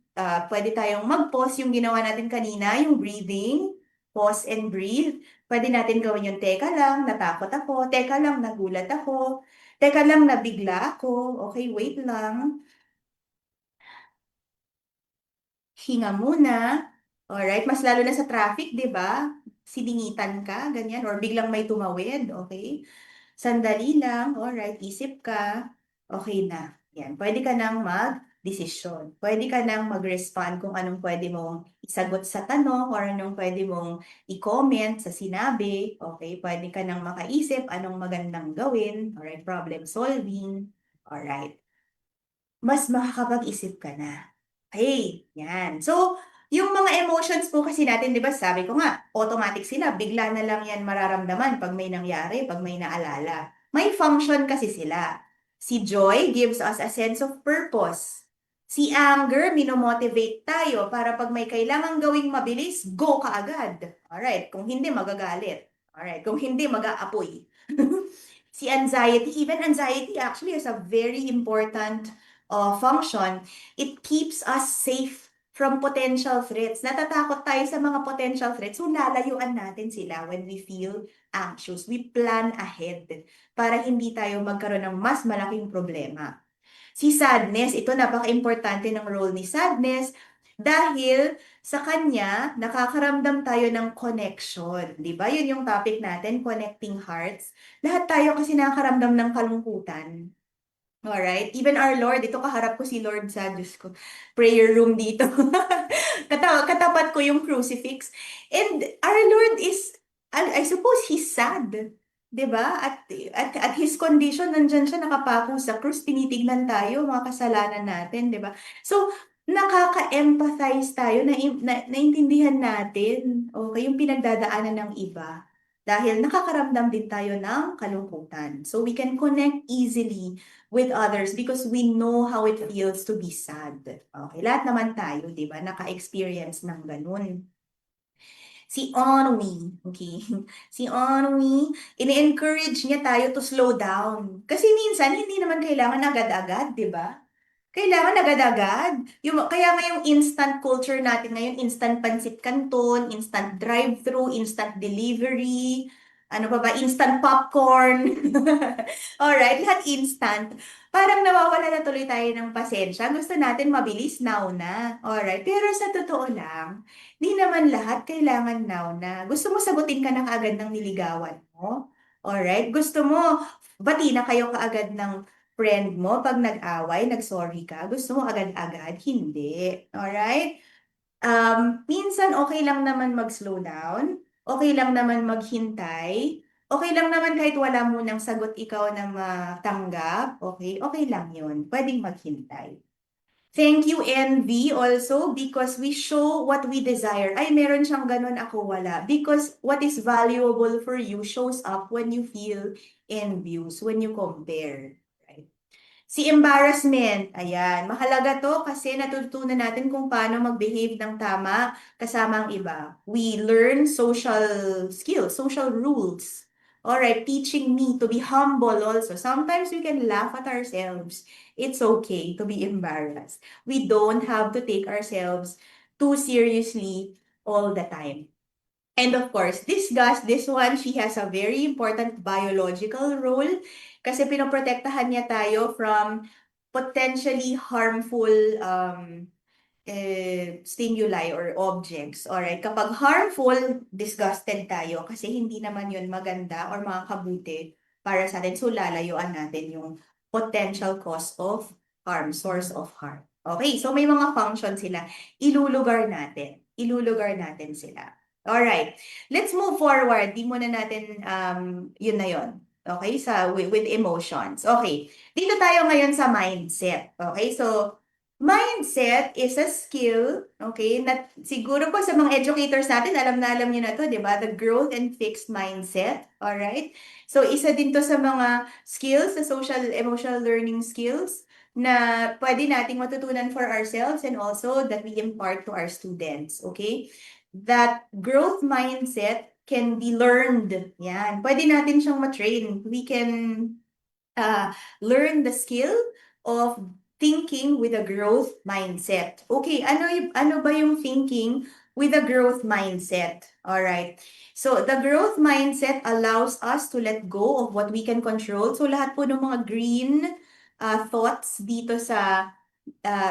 Pwede tayong mag-pause yung ginawa natin kanina, yung breathing. Pause and breathe. Pwede natin gawin yung teka lang, natakot ako. Teka lang, nagulat ako. Teka lang, nabigla ako. Okay, wait lang. Hinga muna. Alright, mas lalo na sa traffic, di ba? Siningitan ka, ganyan, or biglang may tumawid, okay? Sandali lang, alright, isip ka, okay na. Yan, pwede ka nang mag-desisyon. Pwede ka nang mag-respond kung anong pwede mong isagot sa tanong or anong pwede mong i-comment sa sinabi. Okay, pwede ka nang makaisip anong magandang gawin. Alright, problem solving. Alright, mas makakapag-isip ka na. Okay, yan. So, yung mga emotions po kasi natin, di ba, sabi ko nga, automatic sila. Bigla na lang yan mararamdaman pag may nangyari, pag may naalala. May function kasi sila. Si joy gives us a sense of purpose. Si anger, minomotivate tayo para pag may kailangang gawing mabilis, go ka agad. Alright, kung hindi, magagalit. Alright, kung hindi, mag-aapoy. Si anxiety, even anxiety actually has a very important function. It keeps us safe from potential threats. Natatakot tayo sa mga potential threats, so lalayuan natin sila when we feel anxious. We plan ahead para hindi tayo magkaroon ng mas malaking problema. Si sadness, ito napaka-importante ng role ni sadness dahil sa kanya, nakakaramdam tayo ng connection. Di ba? Yun yung topic natin, connecting hearts. Lahat tayo kasi nakakaramdam ng kalungkutan. Alright? Even our Lord, ito kaharap ko si Lord sa Diyos ko. Prayer room dito. Katapat ko yung crucifix. And our Lord is, I suppose, He's sad. 'Di ba? At His condition, nandyan siya nakapako sa krus, tinitignan tayo, mga kasalanan natin, 'di ba? So, nakaka-empathize tayo, naintindihan natin, okay, yung pinagdadaanan ng iba. Dahil nakakaramdam din tayo ng kalungkutan. So, we can connect easily with others because we know how it feels to be sad. Okay, lahat naman tayo, 'di ba? Naka-experience ng ganun. Si Onwi, okay? Si Onwi, ini-encourage niya tayo to slow down. Kasi minsan hindi naman kailangan agad-agad, 'di ba? Kailangan agad-agad. Kaya nga yung instant culture natin ngayon, instant pansit canton, instant drive-thru, instant delivery, ano pa ba, instant popcorn. Alright, lahat instant. Parang nawawala na tuloy tayo ng pasensya. Gusto natin mabilis, now na. Alright, pero sa totoo lang, di naman lahat kailangan now na. Gusto mo sagutin ka na kaagad ng niligawan mo? Alright, gusto mo bati na kayo kaagad ng friend mo pag nag-away, nag-sorry ka, gusto mo agad-agad? Hindi. Alright? Minsan okay lang naman mag-slow down, okay lang naman maghintay, okay lang naman kahit wala munang sagot ikaw na matanggap, okay? Okay lang yun. Pwedeng maghintay. Thank you, Envy, also, because we show what we desire. Ay, meron siyang ganun, ako wala. Because what is valuable for you shows up when you feel envious, when you compare. Right? Si embarrassment, ayan, mahalaga to kasi natutunan natin kung paano mag-behave ng tama kasama ang iba. We learn social skills, social rules. Alright, teaching me to be humble also. Sometimes we can laugh at ourselves. It's okay to be embarrassed. We don't have to take ourselves too seriously all the time. And of course, this one, she has a very important biological role kasi pinoprotektahan niya tayo from potentially harmful stimuli or objects. Alright, kapag harmful, disgusted tayo kasi hindi naman yun maganda or makakabuti para sa atin. So, lalayuan natin yung potential cause of harm, source of harm. Okay, so may mga function sila. Ilulugar natin. Ilulugar natin sila. Alright, let's move forward. Di muna natin, yun na yun. Okay, with emotions. Okay, dito tayo ngayon sa mindset. Okay, so, mindset is a skill, okay, na siguro po sa mga educators natin, alam nyo na to, di ba? The growth and fixed mindset, alright? So, isa din to sa mga skills, the social emotional learning skills, na pwede nating matutunan for ourselves and also that we impart to our students, okay? That growth mindset can be learned, yan. Pwede natin siyang matrain. We can learn the skill of thinking with a growth mindset. Okay, ano ba yung thinking with a growth mindset? All right. So, the growth mindset allows us to let go of what we can control. So, lahat po ng mga green thoughts dito sa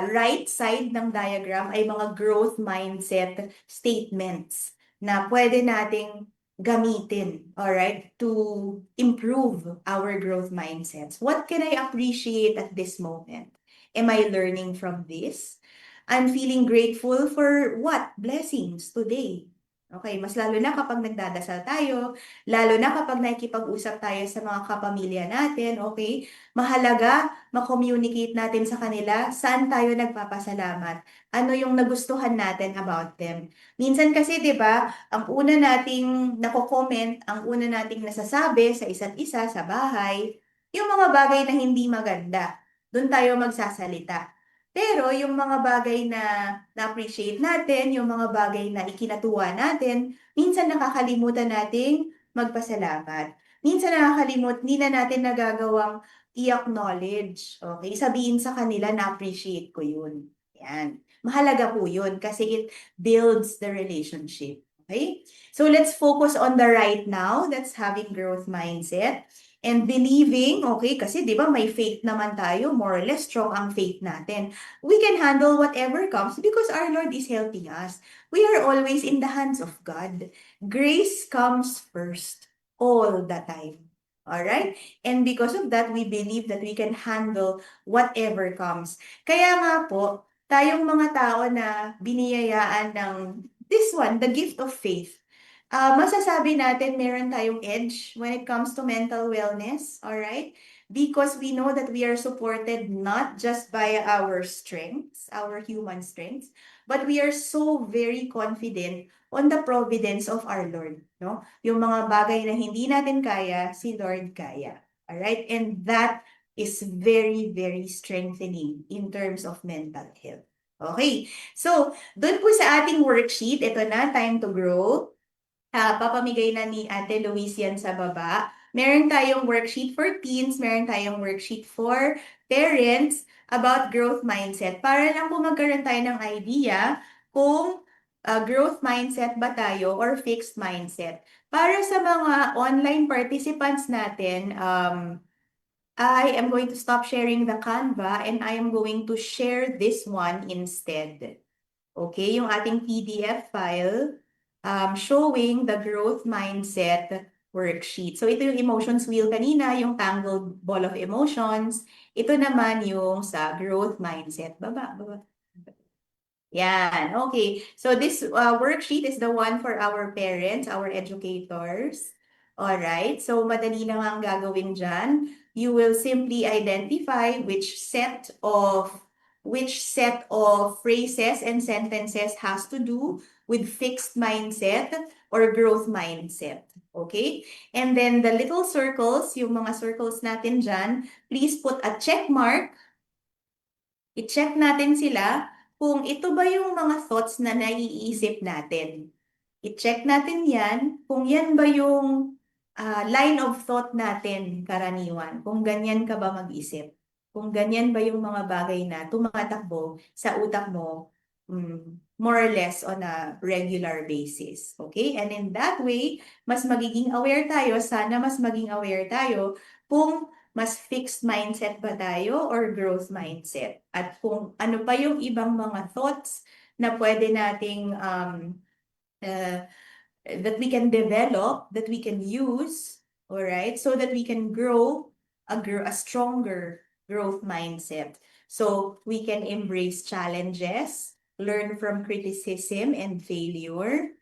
right side ng diagram ay mga growth mindset statements na pwede nating gamitin, alright, to improve our growth mindsets. What can I appreciate at this moment? Am I learning from this? I'm feeling grateful for what? Blessings today. Okay, mas lalo na kapag nagdadasal tayo, lalo na kapag nakikipag-usap tayo sa mga kapamilya natin, okay? Mahalaga, ma-communicate natin sa kanila saan tayo nagpapasalamat. Ano yung nagustuhan natin about them. Minsan kasi, di ba, ang una nating nako-comment, ang una nating nasasabi sa isa't isa sa bahay, yung mga bagay na hindi maganda. Doon tayo magsasalita. Pero yung mga bagay na na-appreciate natin, yung mga bagay na ikinatuwa natin, minsan nakakalimutan nating magpasalamat. Minsan hindi na natin nagagawang i-acknowledge. Okay? Sabihin sa kanila na appreciate ko yun. Ayan. Mahalaga po yun kasi it builds the relationship. Okay? So let's focus on the right now. That's having growth mindset. And believing, okay, kasi di ba may faith naman tayo, more or less strong ang faith natin. We can handle whatever comes because our Lord is helping us. We are always in the hands of God. Grace comes first, all the time. All right? And because of that, we believe that we can handle whatever comes. Kaya nga po, tayong mga tao na biniyayaan ng this one, the gift of faith, masasabi natin meron tayong edge when it comes to mental wellness, all right? Because we know that we are supported not just by our strengths, our human strengths, but we are so very confident on the providence of our Lord, no? Yung mga bagay na hindi natin kaya, si Lord kaya. All right? And that is very, very strengthening in terms of mental health. Okay. So, doon po sa ating worksheet, ito na, time to grow. Papamigay na ni Ate Luis yan sa baba. Meron tayong worksheet for teens, meron tayong worksheet for parents about growth mindset. Para lang po magkaroon tayo ng idea kung growth mindset ba tayo or fixed mindset. Para sa mga online participants natin, I am going to stop sharing the Canva and I am going to share this one instead. Okay, yung ating PDF file showing the growth mindset worksheet. So ito yung emotions wheel kanina, yung tangled ball of emotions. Ito naman yung sa growth mindset. Baba. Yan, okay. So this worksheet is the one for our parents, our educators. All right, so madali lang ang gagawin dyan. You will simply identify which set of phrases and sentences has to do with fixed mindset or growth mindset. Okay? And then the little circles, yung mga circles natin dyan, please put a check mark. I-check natin sila kung ito ba yung mga thoughts na naiisip natin. I-check natin yan kung yan ba yung line of thought natin karaniwan. Kung ganyan ka ba mag-isip. Kung ganyan ba yung mga bagay na tumatakbo sa utak mo more or less on a regular basis. Okay? And in that way, mas magiging aware tayo, sana mas maging aware tayo kung mas fixed mindset ba tayo or growth mindset. At kung ano pa yung ibang mga thoughts na pwede nating that we can develop, that we can use, all right, so that we can grow a stronger growth mindset. So we can embrace challenges, learn from criticism and failure.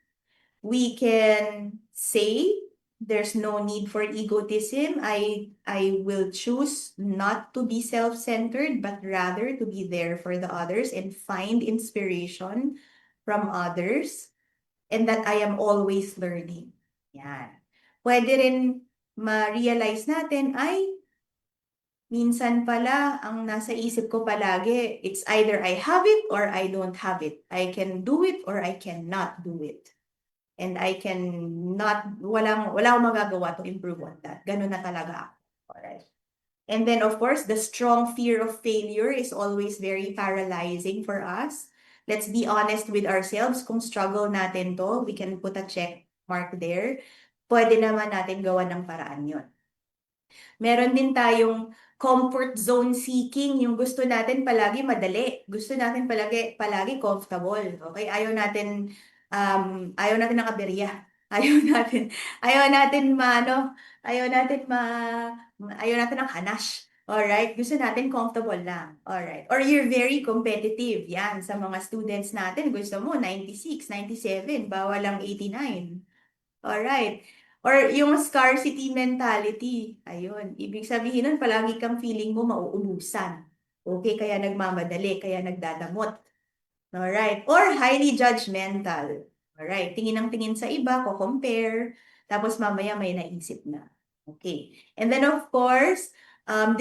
We can say there's no need for egotism. I will choose not to be self-centered, but rather to be there for the others and find inspiration from others. And that I am always learning. Yan. Pwede rin ma-realize natin, ay, minsan pala, ang nasa isip ko palagi, it's either I have it or I don't have it. I can do it or I cannot do it. And I cannot, wala akong magagawa to improve on that. Ganun na talaga ako. Alright. And then, of course, the strong fear of failure is always very paralyzing for us. Let's be honest with ourselves. Kung struggle natin to, we can put a check mark there. Pwede naman natin gawa ng paraan yun. Meron din tayong comfort zone seeking. Yung gusto natin palagi madali. Gusto natin palagi comfortable. Okay? Ayaw natin ng aberya. Ayaw natin ng hanash. Alright? Gusto natin comfortable lang. Alright. Or you're very competitive. Yan, sa mga students natin, gusto mo 96, 97, bawal lang 89. Alright. Or yung scarcity mentality. Ayun. Ibig sabihin nun, palagi kang feeling mo mauubusan. Okay, kaya nagmamadali, kaya nagdadamot. Alright. Or highly judgmental. Alright. Tingin ng tingin sa iba, ko-compare. Tapos mamaya may naisip na. Okay. And then of course,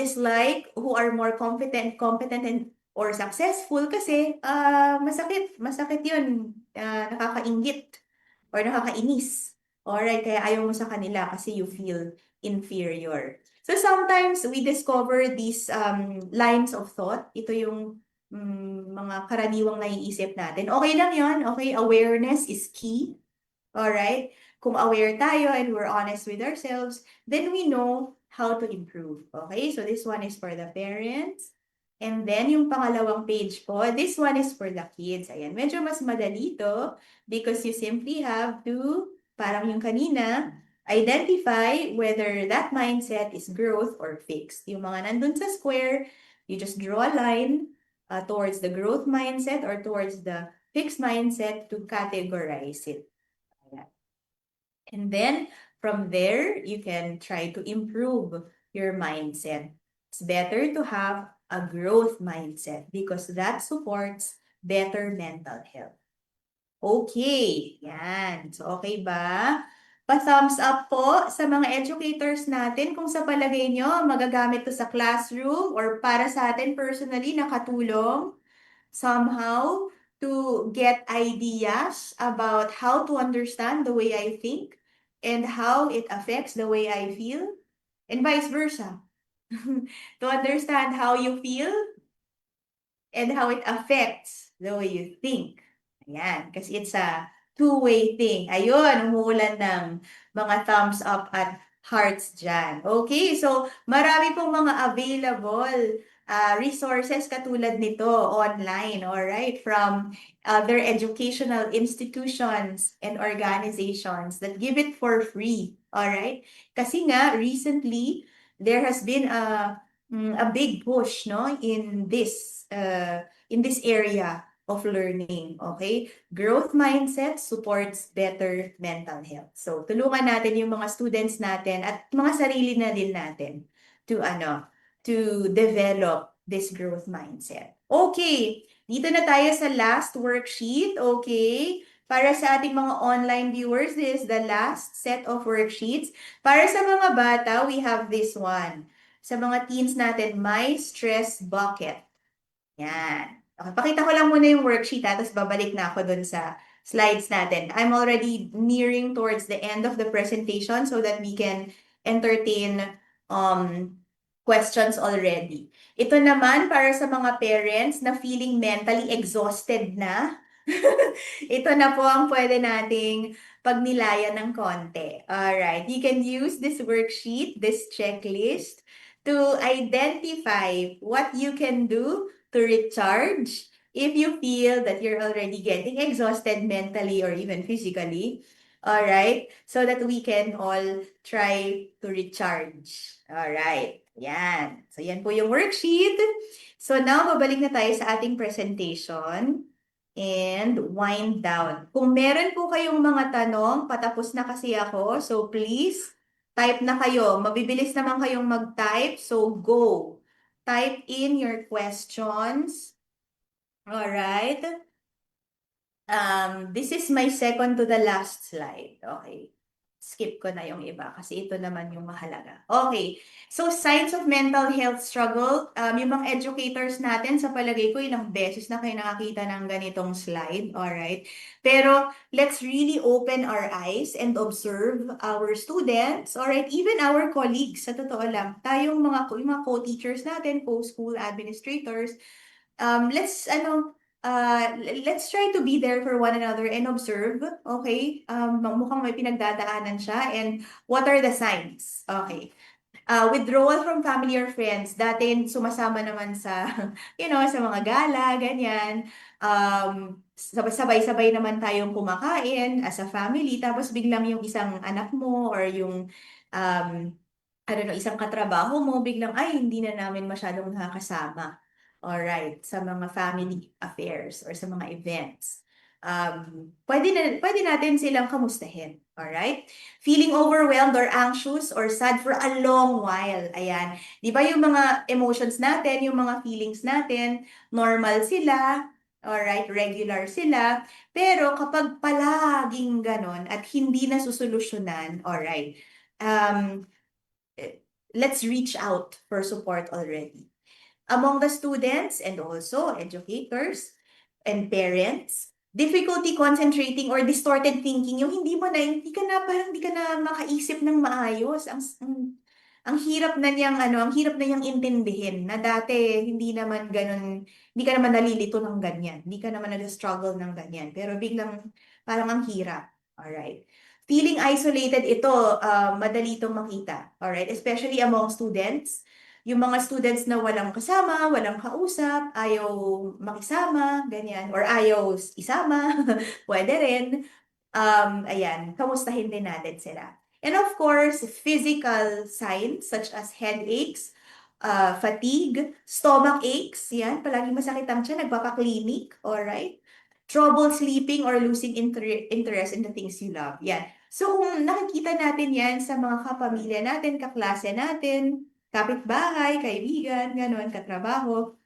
dislike who are more competent and or successful kasi masakit yun. Nakakainggit or nakakainis. Alright, kaya ayaw mo sa kanila kasi you feel inferior. So sometimes we discover these lines of thought. Ito yung mga karaniwang naiisip natin. Okay lang yon, okay? Awareness is key. Alright? Kung aware tayo and we're honest with ourselves, then we know how to improve. Okay? So this one is for the parents. And then yung pangalawang page po, this one is for the kids. Ayan, medyo mas madali to because you simply have to, parang yung kanina, identify whether that mindset is growth or fixed. Yung mga nandun sa square, you just draw a line towards the growth mindset or towards the fixed mindset to categorize it. And then from there, you can try to improve your mindset. It's better to have a growth mindset because that supports better mental health. Okay, yan. So okay ba? Pa-thumbs up po sa mga educators natin kung sa palagay nyo magagamit to sa classroom or para sa atin personally nakatulong somehow to get ideas about how to understand the way I think and how it affects the way I feel, and vice versa. To understand how you feel and how it affects the way you think. Ayan, kasi it's a two-way thing. Ayun, umuulan ng mga thumbs up at hearts dyan. Okay, so marami pong mga available resources katulad nito online, alright, from other educational institutions and organizations that give it for free, alright? Kasi nga, recently, there has been a big push, no, in this area of learning, okay? Growth mindset supports better mental health. So, tulungan natin yung mga students natin at mga sarili na din natin to develop this growth mindset. Okay, dito na tayo sa last worksheet, okay? Para sa ating mga online viewers, this is the last set of worksheets. Para sa mga bata, we have this one. Sa mga teens natin, my stress bucket. Yan. Okay, pakita ko lang muna yung worksheet tapos babalik na ako dun sa slides natin. I'm already nearing towards the end of the presentation so that we can entertain questions already. Ito naman para sa mga parents na feeling mentally exhausted na. Ito na po ang pwede nating pagnilayan ng konti. Alright, you can use this worksheet, this checklist, to identify what you can do to recharge if you feel that you're already getting exhausted mentally or even physically. Alright, so that we can all try to recharge. Alright, yan. So yan po yung worksheet. So now, babalik na tayo sa ating presentation and wind down. Kung meron po kayong mga tanong, patapos na kasi ako. So please, type na kayo. Mabibilis naman kayong mag-type. So go. Type in your questions. Alright. This is my second to the last slide. Okay. Skip ko na yung iba kasi ito naman yung mahalaga. Okay. So, signs of mental health struggle. Yung mga educators natin, sa palagay ko, ilang beses na kayo nakakita ng ganitong slide. Alright. Pero, let's really open our eyes and observe our students. Alright. Even our colleagues, sa totoo lang. Tayong mga co-teachers natin, co-school administrators, let's try to be there for one another and observe, okay? Mukhang may pinagdadaanan siya, and what are the signs? Okay. Withdrawal from family or friends, dati sumasama naman sa, sa mga gala, ganyan. Sabay-sabay naman tayong kumakain as a family, tapos biglang yung isang anak mo or yung, isang katrabaho mo, biglang, ay, hindi na namin masyadong nakakasama. Alright, sa mga family affairs or sa mga events. Pwede natin silang kamustahin. Alright? Feeling overwhelmed or anxious or sad for a long while. Ayan. Di ba yung mga emotions natin, yung mga feelings natin, normal sila, alright, regular sila. Pero kapag palaging ganon at hindi na susolusyonan, alright, let's reach out for support already. Among the students and also educators and parents, difficulty concentrating or distorted thinking, yung hindi ka na makaisip ng maayos. ang hirap na niyang ang hirap na niyang intindihin na dati hindi naman ganun, hindi ka naman nalilito ng ganyan, hindi ka naman nag-struggle ng ganyan, pero biglang parang ang hirap. Alright. Feeling isolated ito, madali itong makita. Alright, especially among students. Yung mga students na walang kasama, walang kausap, ayaw makisama, ganyan, or ayaw isama, pwede rin. Ayan, kamustahin din natin sila. And of course, physical signs such as headaches, fatigue, stomach aches, yan, palaging masakit ang tiyan, nagpapaklinik, alright? Trouble sleeping or losing interest in the things you love, yan. So, kung nakikita natin yan sa mga kapamilya natin, kaklase natin, kapitbahay, kaibigan, ganon, katrabaho,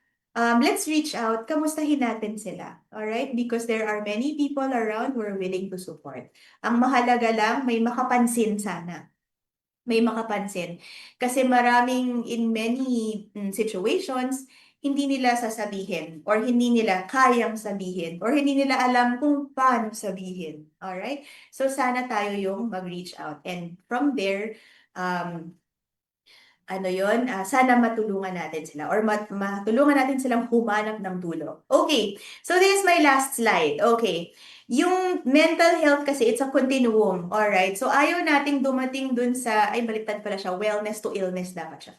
let's reach out, kamustahin natin sila, alright? Because there are many people around who are willing to support. Ang mahalaga lang, may makapansin sana. May makapansin. Kasi maraming, in many situations, hindi nila sasabihin or hindi nila kayang sabihin or hindi nila alam kung paano sabihin. Alright? So sana tayo yung mag-reach out. And from there, sana matulungan natin sila or matulungan natin silang humanap ng tulong. Okay, so this is my last slide. Okay, yung mental health kasi it's a continuum, alright? So ayaw nating dumating dun sa, ay baliktad pala siya, wellness to illness dapat siya.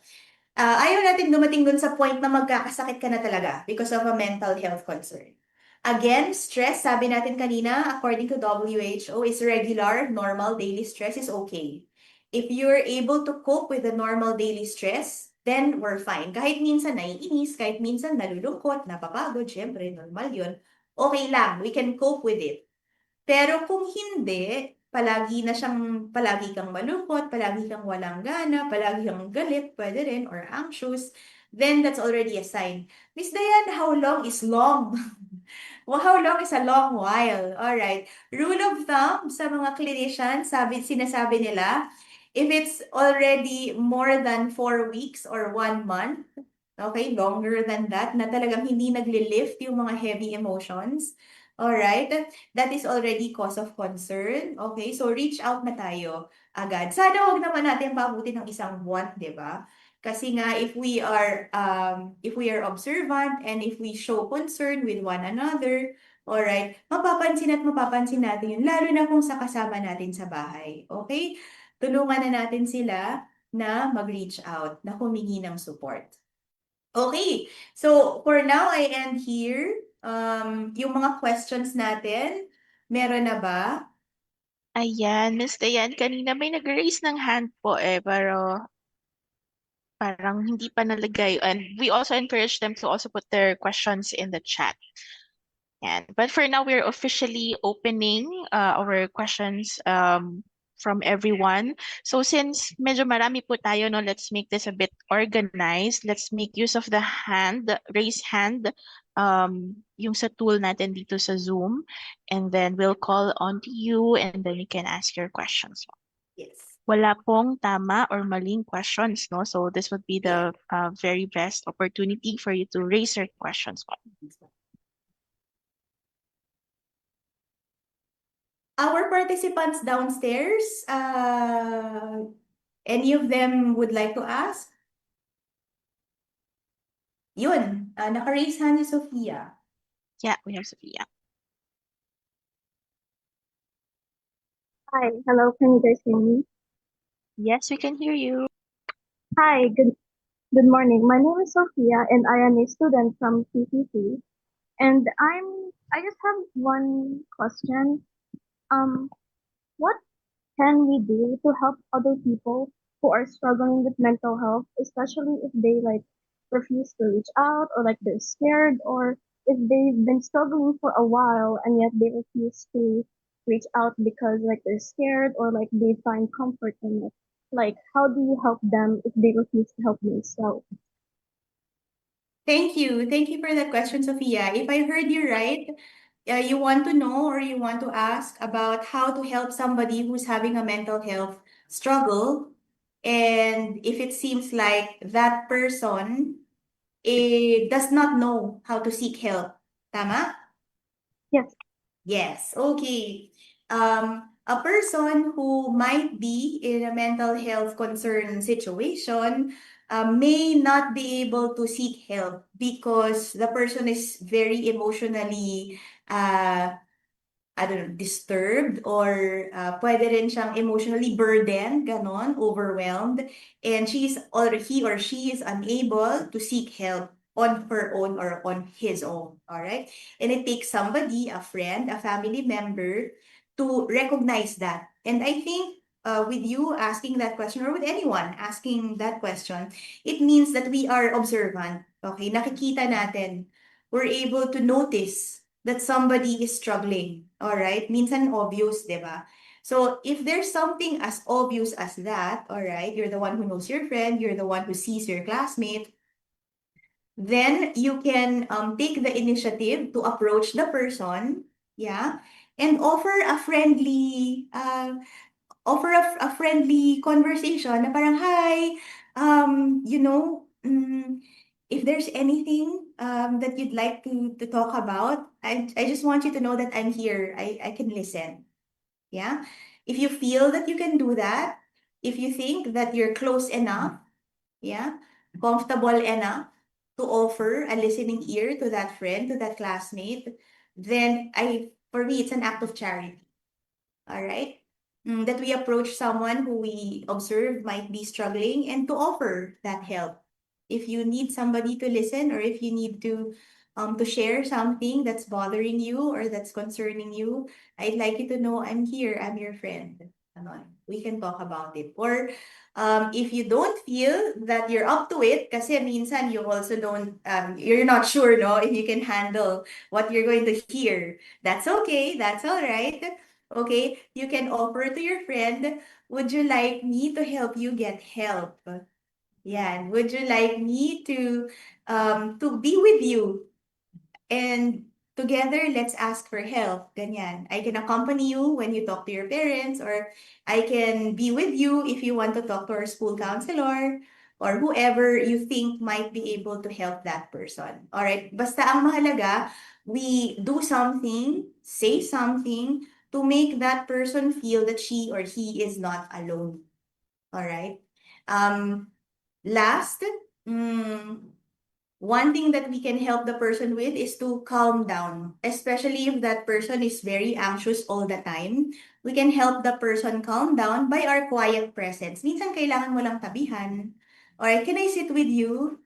Ayaw natin dumating dun sa point na magkakasakit ka na talaga because of a mental health concern. Again, stress, sabi natin kanina, according to WHO, is regular, normal, daily stress is okay. If you're able to cope with the normal daily stress, then we're fine. Kahit minsan naiinis, kahit minsan nalulungkot, napapagod, syempre, normal yun. Okay lang, we can cope with it. Pero kung hindi, palagi kang malungkot, palagi kang walang gana, palagi kang galit, pwede rin, or anxious, then that's already a sign. Miss Diane, how long is long? Well, how long is a long while? All right. Rule of thumb sa mga clinicians, sinasabi nila, if it's already more than 4 weeks or 1 month, okay, longer than that, na talagang hindi nagli-lift yung mga heavy emotions, all right, that is already cause of concern. Okay, so reach out na tayo agad. Sana wag naman natin pabuti ng 1 buwan, di ba? Kasi nga, if we are observant and if we show concern with one another, alright, mapapansin natin yun, lalo na kung sa kasama natin sa bahay. Okay? Tulungan na natin sila na mag-reach out, na humingi ng support. Okay, so for now, I end here. Yung mga questions natin, meron na ba? Ayan, Miss Dayan, kanina may nag-raise ng hand po pero parang hindi pa nalagay. And we also encourage them to also put their questions in the chat. But for now, we're officially opening our questions from everyone. So since medyo marami po tayo, no, let's make this a bit organized. Let's make use of the raise hand, yung sa tool natin dito sa Zoom. And then we'll call on to you and then you can ask your questions. Yes. Wala pong tama or maling questions, no? So this would be the very best opportunity for you to raise your questions. Our participants downstairs, any of them would like to ask? Yun, naka-raise hand si Sofia. Yeah, we have Sophia. Hi, hello, can you guys hear me? Yes, we can hear you. Hi, good morning. My name is Sophia and I am a student from CCC. And I just have one question. What can we do to help other people who are struggling with mental health, especially if they refuse to reach out or they're scared, or if they've been struggling for a while and yet they refuse to reach out because they're scared or they find comfort in it. How do you help them if they refuse to help themselves? Thank you. Thank you for that question, Sophia. If I heard you right, you want to know or you want to ask about how to help somebody who's having a mental health struggle, and if it seems like that person does not know how to seek help. Tama? Yes. Yes. Okay. a person who might be in a mental health concern situation may not be able to seek help because the person is very emotionally I don't know, disturbed or pwede rin siyang emotionally burdened, ganon, overwhelmed, and he or she is unable to seek help on her own or on his own, all right? And it takes somebody, a friend, a family member, to recognize that. And I think with you asking that question or with anyone asking that question, it means that we are observant, okay? Nakikita natin, we're able to notice that somebody is struggling. All right? Minsan obvious, di ba? So if there's something as obvious as that, all right, you're the one who knows your friend, you're the one who sees your classmate, then you can take the initiative to approach the person, yeah, and offer a friendly conversation na parang, hi, if there's anything that you'd like to talk about, I just want you to know that I'm here. I can listen. Yeah. If you feel that you can do that, if you think that you're close enough, yeah, comfortable enough to offer a listening ear to that friend, to that classmate, then for me, it's an act of charity. All right? That we approach someone who we observe might be struggling and to offer that help. If you need somebody to listen or if you need to share something that's bothering you or that's concerning you, I'd like you to know I'm here, I'm your friend. Ganon. We can talk about it. Or if you don't feel that you're up to it, kasi minsan you also don't, you're not sure, no, if you can handle what you're going to hear. That's okay. That's all right. Okay, you can offer to your friend, would you like me to help you get help? Yeah, would you like me to be with you? And together, let's ask for help. Ganyan. I can accompany you when you talk to your parents, or I can be with you if you want to talk to our school counselor, or whoever you think might be able to help that person. All right? Basta ang mahalaga, we do something, say something to make that person feel that she or he is not alone. All right? Last, one thing that we can help the person with is to calm down, especially if that person is very anxious all the time. We can help the person calm down by our quiet presence. Minsan kailangan mo lang tabihan. Alright, can I sit with you?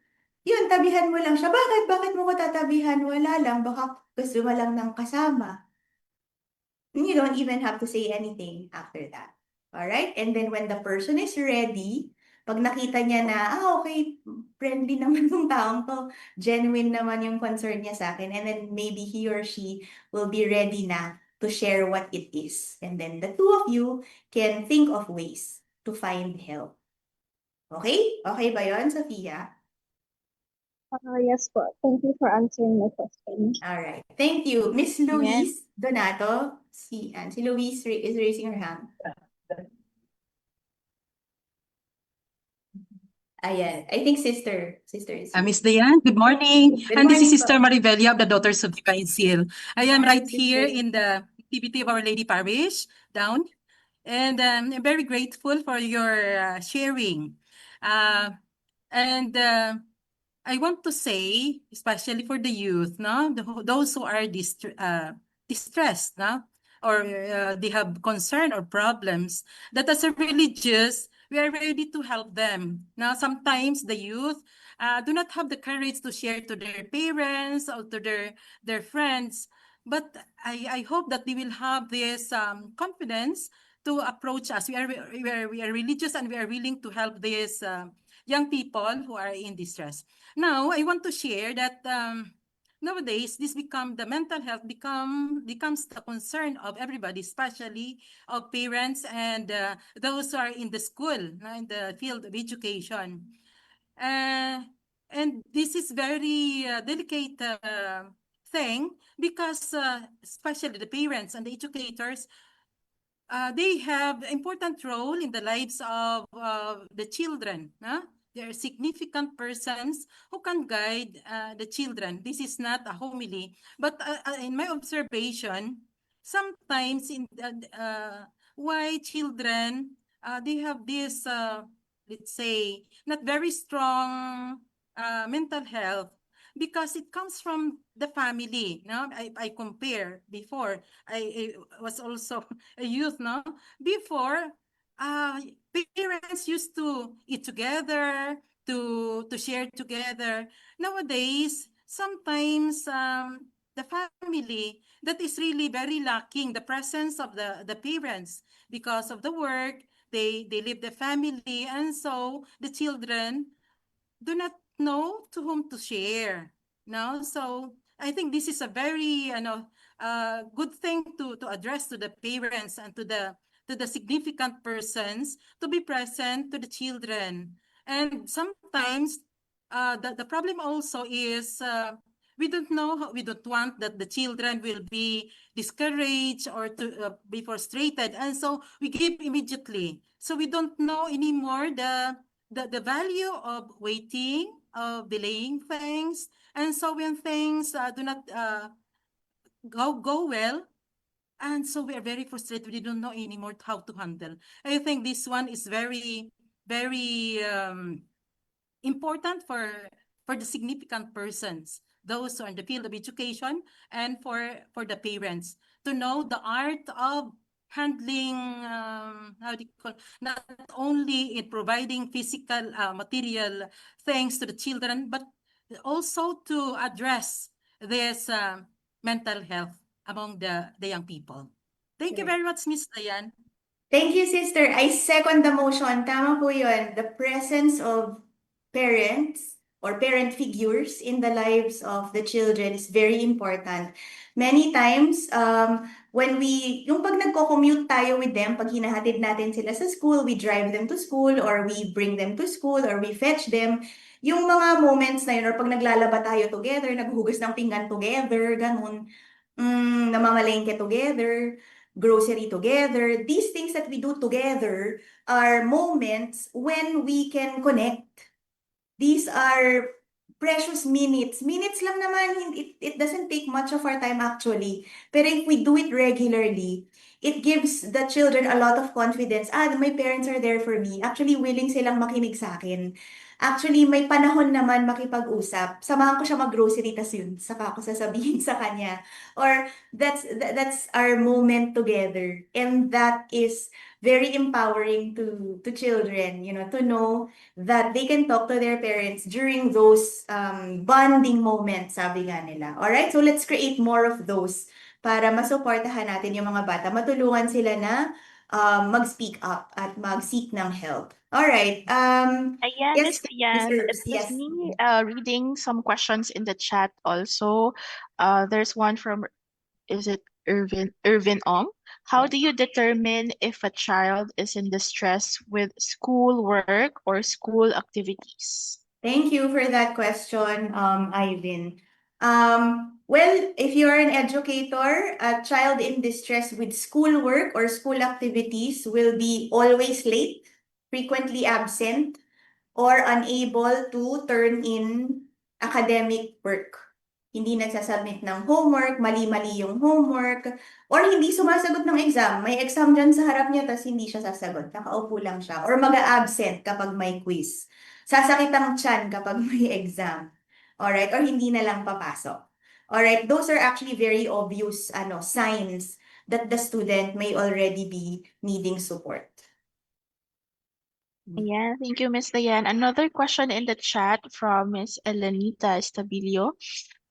Yun, tabihan mo lang siya. Bakit? Bakit mo ko tatabihan? Wala lang. Baka gusto mo lang ng kasama. You don't even have to say anything after that. Alright? And then when the person is ready, pag nakita niya na, okay, friendly naman yung taong to, genuine naman yung concern niya sa akin, and then maybe he or she will be ready na to share what it is. And then the two of you can think of ways to find help. Okay? Okay ba yun, Sophia? Yes po. Thank you for answering my question. All right. Thank you. Miss Louise Donato, si Louise is raising her hand. Ayan. I think sister is Miss Dayan, good morning. Good And this is morning Sister Marivelia of the Daughters of Divine Seal. I am Morning, right here sister. in the activity of Our Lady Parish down. And I'm very grateful for your sharing. I want to say, especially for the youth, no, those who are distressed, no, or they have concern or problems, that as a religious, we are ready to help them. Now, sometimes the youth do not have the courage to share to their parents or to their friends, but I hope that they will have this confidence to approach us. We are religious and we are willing to help these young people who are in distress. Now, I want to share that nowadays the mental health becomes the concern of everybody, especially of parents and those who are in the school, in the field of education. And this is very delicate thing because especially the parents and the educators, they have important role in the lives of the children. They are significant persons who can guide the children. This is not a homily, but in my observation, sometimes why children they have this let's say not very strong mental health because it comes from the family. No, I compare before I was also a youth. No, before uh parents used to eat together, to share together. Nowadays, sometimes the family that is really very lacking the presence of the parents because of the work. They leave the family, and so the children do not know to whom to share. No, so I think this is a very good thing to address to the parents and to the significant persons to be present to the children. And sometimes the problem also is we don't know we don't want that the children will be discouraged or to be frustrated, and so we give immediately, so we don't know anymore the value of waiting, of delaying things. And so when things do not go well, and so we are very frustrated, we don't know anymore how to handle. I think this one is very, very important for the significant persons, those who are in the field of education, and for the parents to know the art of handling how do you call, not only in providing physical material things to the children, but also to address this mental health among the young people. Thank you Right. very much, Miss Diane. Thank you, sister. I second the motion. Tama po yun. The presence of parents or parent figures in the lives of the children is very important. Many times, yung pag nagko-commute tayo with them, pag hinahatid natin sila sa school, we drive them to school, or we bring them to school, or we fetch them, yung mga moments na yun, or pag naglalaba tayo together, naghuhugas ng pinggan together, ganun, namamalengke together, grocery together. These things that we do together are moments when we can connect. These are precious minutes. Minutes lang naman, it doesn't take much of our time actually. Pero if we do it regularly, it gives the children a lot of confidence. My parents are there for me. Actually, willing silang makinig sa akin. Actually, may panahon naman makipag-usap. Samahan ko siya mag-grocery, tas yun, saka ako sasabihin sa kanya. Or that's our moment together. And that is very empowering to children, to know that they can talk to their parents during those bonding moments, sabi nga nila. Alright, so let's create more of those para masuportahan natin yung mga bata, matulungan sila na mag-speak up at mag-seek ng help. Alright, Ayan, yes, Miss Diane, Mr. it's just Yes. me reading some questions in the chat also. There's one from, is it Irvin Ong? How do you determine if a child is in distress with school work or school activities? Thank you for that question, Ivan. Well, if you're an educator, a child in distress with schoolwork or school activities will be always late, frequently absent, or unable to turn in academic work. Hindi nagsasubmit ng homework, mali-mali yung homework, or hindi sumasagot ng exam. May exam dyan sa harap niya, tapos hindi siya sasagot. Nakaupo lang siya. Or mag-a-absent kapag may quiz. Sasakit ang tiyan kapag may exam. Alright? Or hindi na lang papasok. Alright? Those are actually very obvious signs that the student may already be needing support. Yeah, thank you, Miss Diane. Another question in the chat from Miss Elenita Estabilio.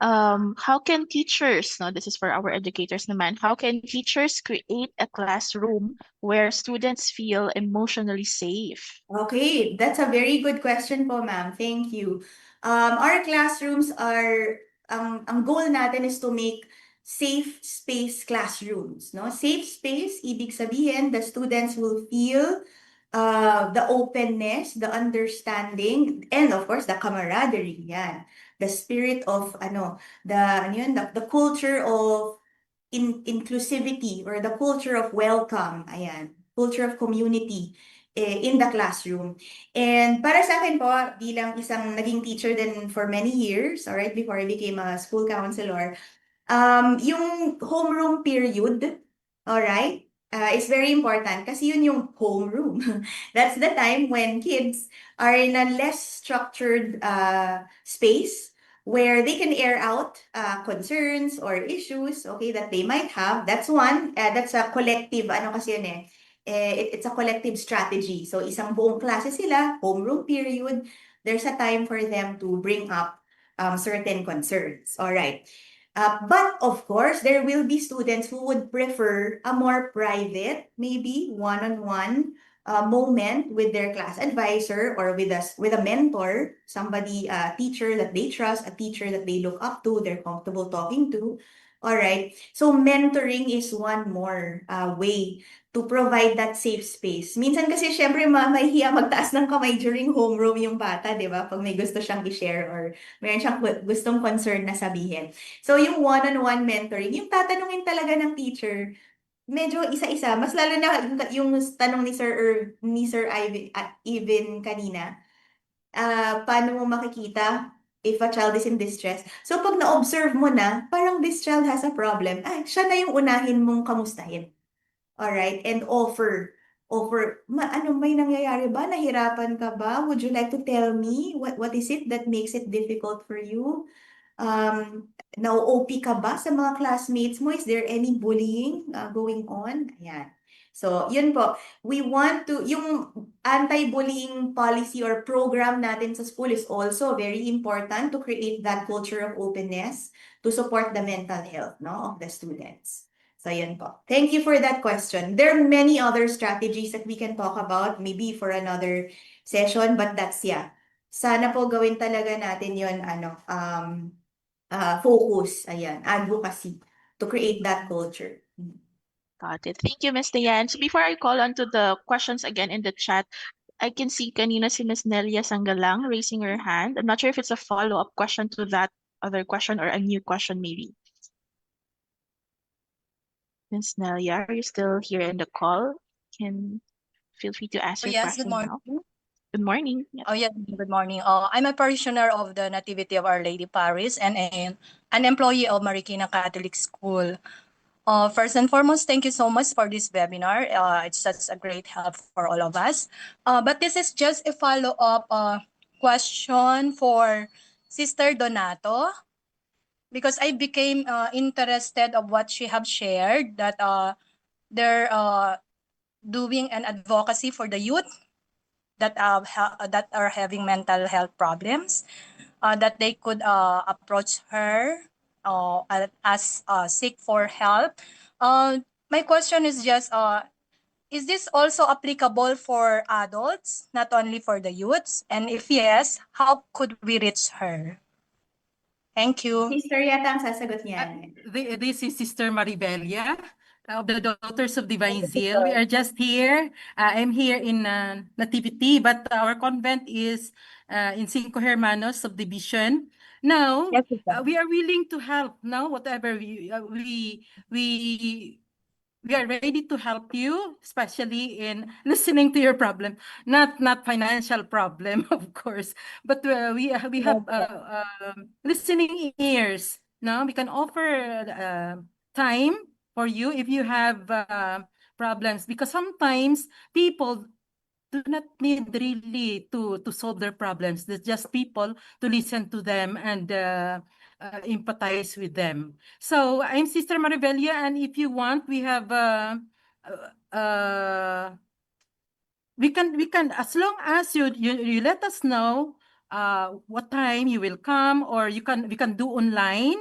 How can teachers, no, this is for our educators naman, how can teachers create a classroom where students feel emotionally safe? Okay, that's a very good question po, ma'am. Thank you. Our classrooms are, ang goal natin is to make safe space classrooms, no? Safe space, ibig sabihin, the students will feel the openness, the understanding, and of course, the camaraderie, yan. The spirit of, the culture of inclusivity or the culture of welcome, ayan, culture of community in the classroom. And para sa akin po, bilang isang naging teacher din for many years, alright, before I became a school counselor, yung homeroom period, alright, is very important kasi yun yung homeroom. That's the time when kids are in a less structured space where they can air out concerns or issues, okay, that they might have. That's one. That's a collective, ano kasi yun it's a collective strategy. So isang buong klase sila, homeroom period, there's a time for them to bring up certain concerns. All right. But of course, there will be students who would prefer a more private, maybe one-on-one moment with their class advisor or with a mentor, somebody, a teacher that they trust, a teacher that they look up to, they're comfortable talking to. All right. So mentoring is one more way to provide that safe space. Minsan kasi syempre mahihiya magtaas ng kamay during homeroom yung bata, di ba? Pag may gusto siyang i-share or meron siyang gustong concern na sabihin. So yung one-on-one mentoring, yung tatanungin talaga ng teacher, medyo isa-isa, mas lalo na yung tanong ni Sir Ivan kanina, paano mo makikita if a child is in distress? So pag na-observe mo na, parang this child has a problem, siya na yung unahin mong kamustahin. Alright, and may nangyayari ba? Nahirapan ka ba? Would you like to tell me what is it that makes it difficult for you? Na-OP ka ba sa mga classmates mo? Is there any bullying going on? Ayan. So, yun po. We want to, yung anti-bullying policy or program natin sa school is also very important to create that culture of openness to support the mental health, no, of the students. So, yun po. Thank you for that question. There are many other strategies that we can talk about, maybe for another session, but that's, yeah. Sana po gawin talaga natin yun, focus, ayan, advocacy, to create that culture. Got it. Thank you, Ms. Diane. So before I call on to the questions again in the chat, I can see kanina si Ms. Nelia Sangalang raising her hand. I'm not sure if it's a follow-up question to that other question or a new question maybe. Ms. Nelia, are you still here in the call? Can feel free to ask Oh, your yes, good question morning. now. Good morning. Yeah. Oh, yeah, good morning. I'm a parishioner of the Nativity of Our Lady Parish and an employee of Marikina Catholic School. First and foremost, thank you so much for this webinar. It's such a great help for all of us. But this is just a follow-up question for Sister Donato, because I became interested of what she have shared, that they're doing an advocacy for the youth that are having mental health problems, that they could approach her as seek for help. My question is just, is this also applicable for adults, not only for the youths? And if yes, how could we reach her? Thank you. Sister yata ang sasagot niyan. This is Sister Maribelia of the Daughters of Divine Zeal. We are just here. I'm here in Nativity, but our convent is in Cinco Hermanos subdivision. Now, Yes, sister. we are willing to help. Now, whatever we are ready to help you, especially in listening to your problem, not financial problem, of course, but we have listening ears. No, we can offer time for you if you have problems, because sometimes people do not need really to solve their problems. There's just people to listen to them and empathize with them. So I'm Sister Maribelia, and if you want, we have we can, as long as you let us know what time you will come, or we can do online.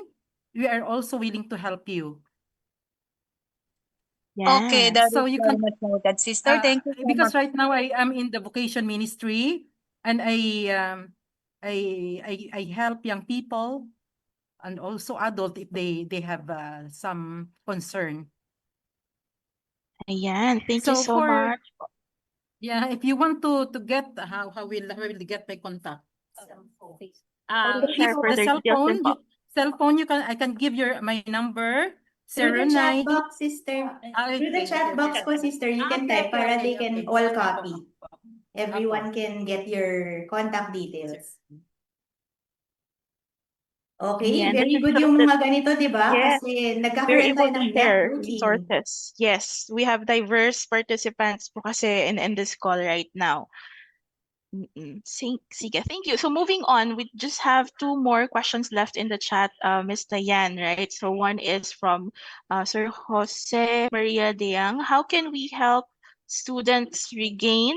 We are also willing to help you. Okay, Yes. that So is you very can, much noted, sister. Thank you so because much. right now I am in the vocation ministry, and I help young people and also adult if they have some concern. Ayan. Thank you So so much. yeah, if you want to get how will get my contact? Share If further the details din po. cell phone, I can give my number. Through the 09. chat box, sister. Ah, Through the okay, chat okay, box okay. po, sister, you can Okay, type para they okay, can okay. all Apo. copy. Everyone can get your contact details. Okay, Yan, that very just good shows yung that, mga ganito, di ba? yes, Kasi we're nagkakaroon able tayo to ng share networking. resources. Yes, we have diverse participants po kasi in this call right now. Sige, thank you. So moving on, we just have two more questions left in the chat, Ms. Diane, right? So one is from Sir Jose Maria Deang. How can we help students regain?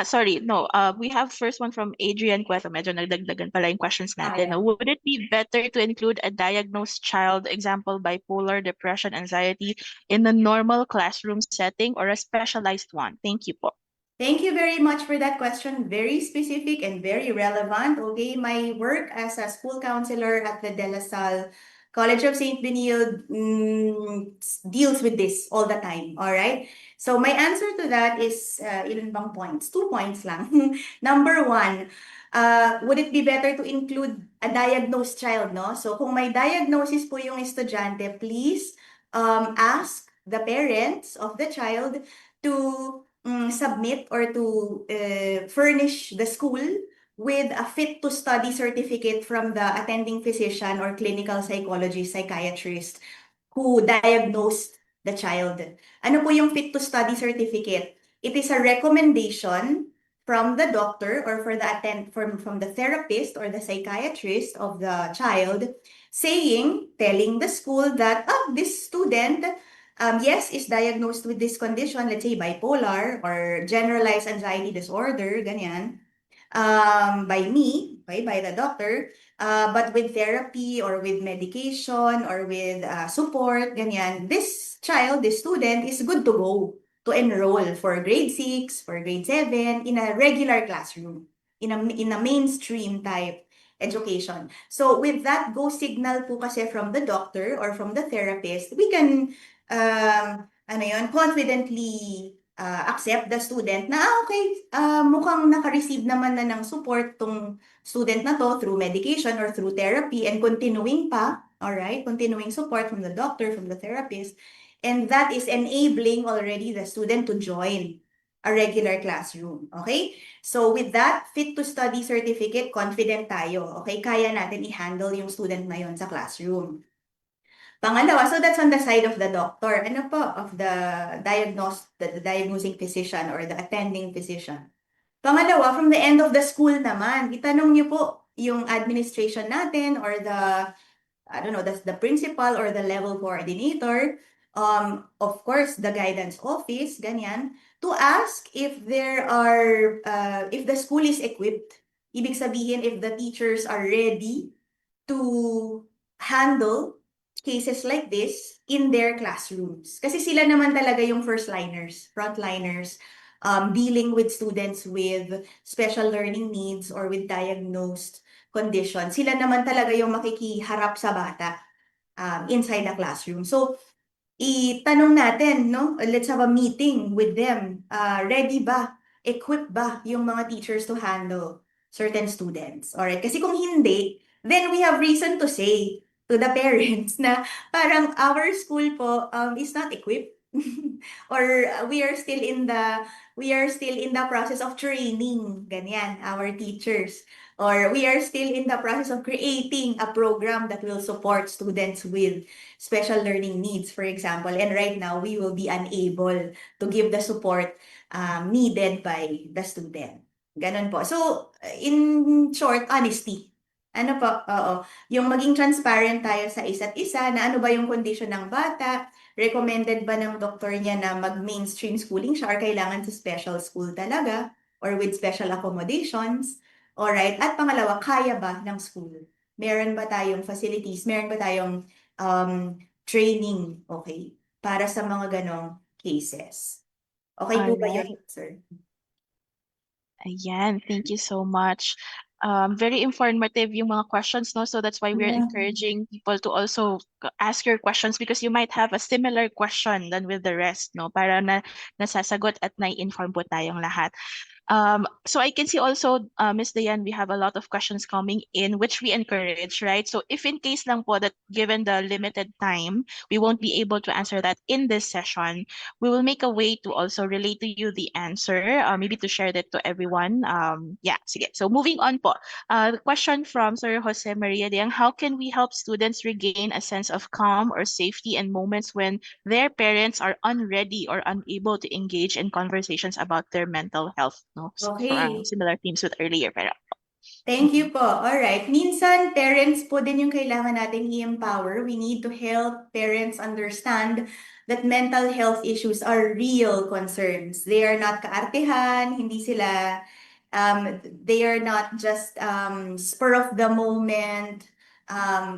Sorry, no. We have first one from Adrian Cueto. Medyo nagdagdagan pala yung questions natin. Yeah. Would it be better to include a diagnosed child, example, bipolar, depression, anxiety, in a normal classroom setting or a specialized one? Thank you po. Thank you very much for that question. Very specific and very relevant. Okay, my work as a school counselor at the De La Salle College of St. Benilde deals with this all the time. All right. So my answer to that is ilan bang points? 2 points lang. Number one, would it be better to include a diagnosed child, no? So kung may diagnosis po yung estudyante, please ask the parents of the child to submit or to furnish the school with a fit to study certificate from the attending physician or clinical psychologist, psychiatrist who diagnosed the child. Ano po yung fit to study certificate? It is a recommendation from the doctor or from the therapist or the psychiatrist of the child telling the school that this student yes, is diagnosed with this condition, let's say bipolar or generalized anxiety disorder, ganyan, by me, okay, by the doctor, but with therapy or with medication or with support, ganyan, this student is good to go to enroll for grade 6, for grade 7 in a regular classroom, in a mainstream type education. So with that go signal po kasi from the doctor or from the therapist, we can confidently accept the student na okay, mukhang naka-receive naman na ng support tong student na to through medication or through therapy and continuing pa, all right, continuing support from the doctor, from the therapist, and that is enabling already the student to join a regular classroom, okay? So with that fit to study certificate, confident tayo, okay? Kaya natin i-handle yung student na yon sa classroom. Pangalawa, so that's on the side of the doctor. Ano po? Of the diagnosing physician or the attending physician. Pangalawa, from the end of the school naman, itanong niyo po yung administration natin or the principal or the level coordinator, of course, the guidance office, ganyan, to ask if if the school is equipped. Ibig sabihin, if the teachers are ready to handle cases like this in their classrooms. Kasi sila naman talaga yung frontliners, dealing with students with special learning needs or with diagnosed condition. Sila naman talaga yung makikiharap sa bata inside the classroom. So, itanong natin, no? Let's have a meeting with them. Ready ba? Equipped ba yung mga teachers to handle certain students? Alright? Kasi kung hindi, then we have reason to say to the parents na parang our school po is not equipped. Or we are still in the process of training, ganyan, our teachers. Or we are still in the process of creating a program that will support students with special learning needs, for example. And right now, we will be unable to give the support needed by the student. Ganun po. So, in short, honesty. Ano po? Oo. Yung maging transparent tayo sa isa't isa na ano ba yung condition ng bata, recommended ba ng doktor niya na mag-mainstream schooling siya or kailangan sa special school talaga or with special accommodations. Alright. At pangalawa, kaya ba ng school? Meron ba tayong facilities? Meron ba tayong training, okay, para sa mga ganong cases? Okay po ba yun, sir? Ayan, thank you so much. Very informative yung mga questions, no? So that's why we're Yeah. encouraging people to also ask your questions because you might have a similar question than with the rest, no? Para na nasasagot at nai-inform po tayong lahat. So I can see also, Ms. Dayan, we have a lot of questions coming in, which we encourage, right? So if in case lang po that given the limited time, we won't be able to answer that in this session, we will make a way to also relate to you the answer, maybe to share that to everyone. Yeah, sige. So moving on po. The question from Sir Jose Maria Diang, how can we help students regain a sense of calm or safety in moments when their parents are unready or unable to engage in conversations about their mental health, no? So, Okay. similar themes with earlier, pero. Thank you po. Alright. Minsan, parents po din yung kailangan nating i-empower. We need to help parents understand that mental health issues are real concerns. They are not kaartehan, hindi sila, they are not just spur of the moment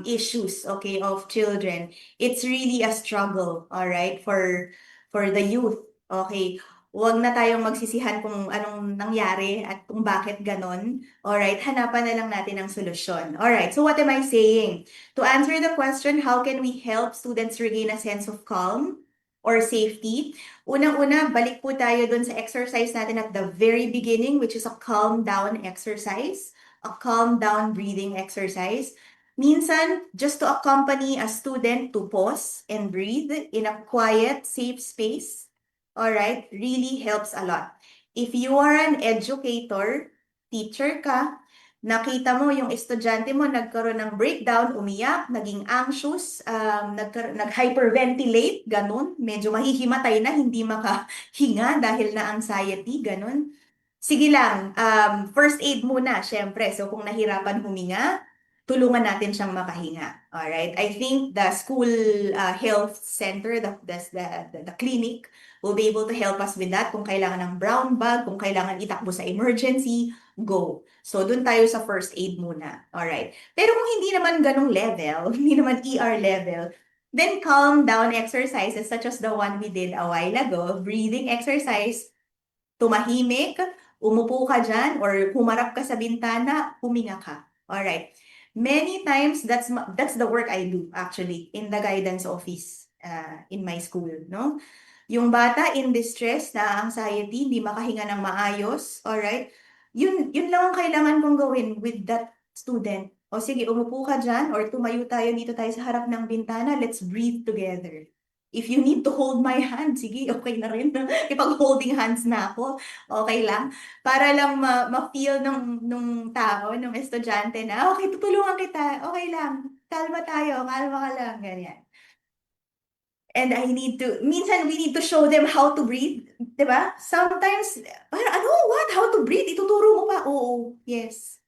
issues, okay, of children. It's really a struggle, alright, for the youth. Okay. Huwag na tayong magsisihan kung anong nangyari at kung bakit ganon. Alright, hanapan na lang natin ang solusyon. Alright, so what am I saying? To answer the question, how can we help students regain a sense of calm or safety? Unang-una, balik po tayo dun sa exercise natin at the very beginning, which is a calm down exercise, a calm down breathing exercise. Minsan, just to accompany a student to pause and breathe in a quiet, safe space, alright, really helps a lot. If you are an educator, teacher ka, nakita mo yung estudyante mo nagkaroon ng breakdown, umiyak, naging anxious, nag-hyperventilate, ganun, medyo mahihimatay na, hindi makahinga dahil na anxiety, ganun. Sige lang, first aid muna, syempre. So kung nahirapan huminga, tulungan natin siyang makahinga. Alright? I think the school health center, the clinic, will be able to help us with that. Kung kailangan ng brown bag, kung kailangan itakbo sa emergency, go. So, dun tayo sa first aid muna. Alright. Pero kung hindi naman ganong level, hindi naman ER level, then calm down exercises such as the one we did a while ago, breathing exercise, tumahimik, umupo ka dyan, or humarap ka sa bintana, huminga ka. Alright. Many times, that's the work I do, actually, in the guidance office in my school, no? Yung bata in distress, na anxiety, hindi makahinga ng maayos, alright? Yun lang ang kailangan kong gawin with that student. O sige, umupo ka dyan, or tumayo tayo dito tayo sa harap ng bintana, let's breathe together. If you need to hold my hand, sige, okay na rin. Ipag-holding hands na ako, okay lang. Para lang ma-feel nung tao, nung estudyante na, okay, tutulungan kita, okay lang. Kalma tayo, kalma ka lang, ganyan. And minsan we need to show them how to breathe, di ba? Sometimes, what? How to breathe? Ituturo mo pa? Oo, yes.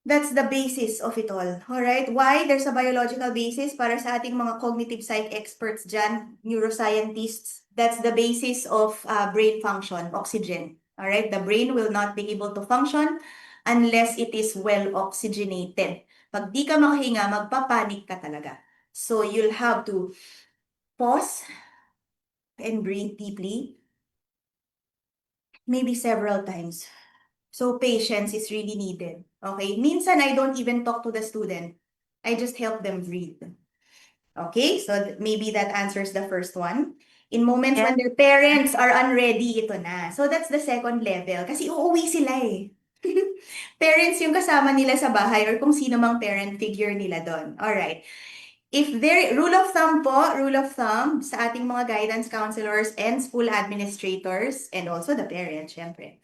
That's the basis of it all. Alright? Why? There's a biological basis para sa ating mga cognitive psych experts dyan, neuroscientists. That's the basis of brain function, oxygen. Alright? The brain will not be able to function unless it is well oxygenated. Pag di ka makahinga, magpapanik ka talaga. So you'll have to pause and breathe deeply, maybe several times. So patience is really needed. Okay? Minsan, I don't even talk to the student. I just help them breathe. Okay? So maybe that answers the first one. In moments when their parents are unready, ito na. So that's the second level. Kasi uuwi sila eh. Parents yung kasama nila sa bahay or kung sino mang parent figure nila doon. Alright. Rule of thumb sa ating mga guidance counselors and school administrators and also the parents, syempre.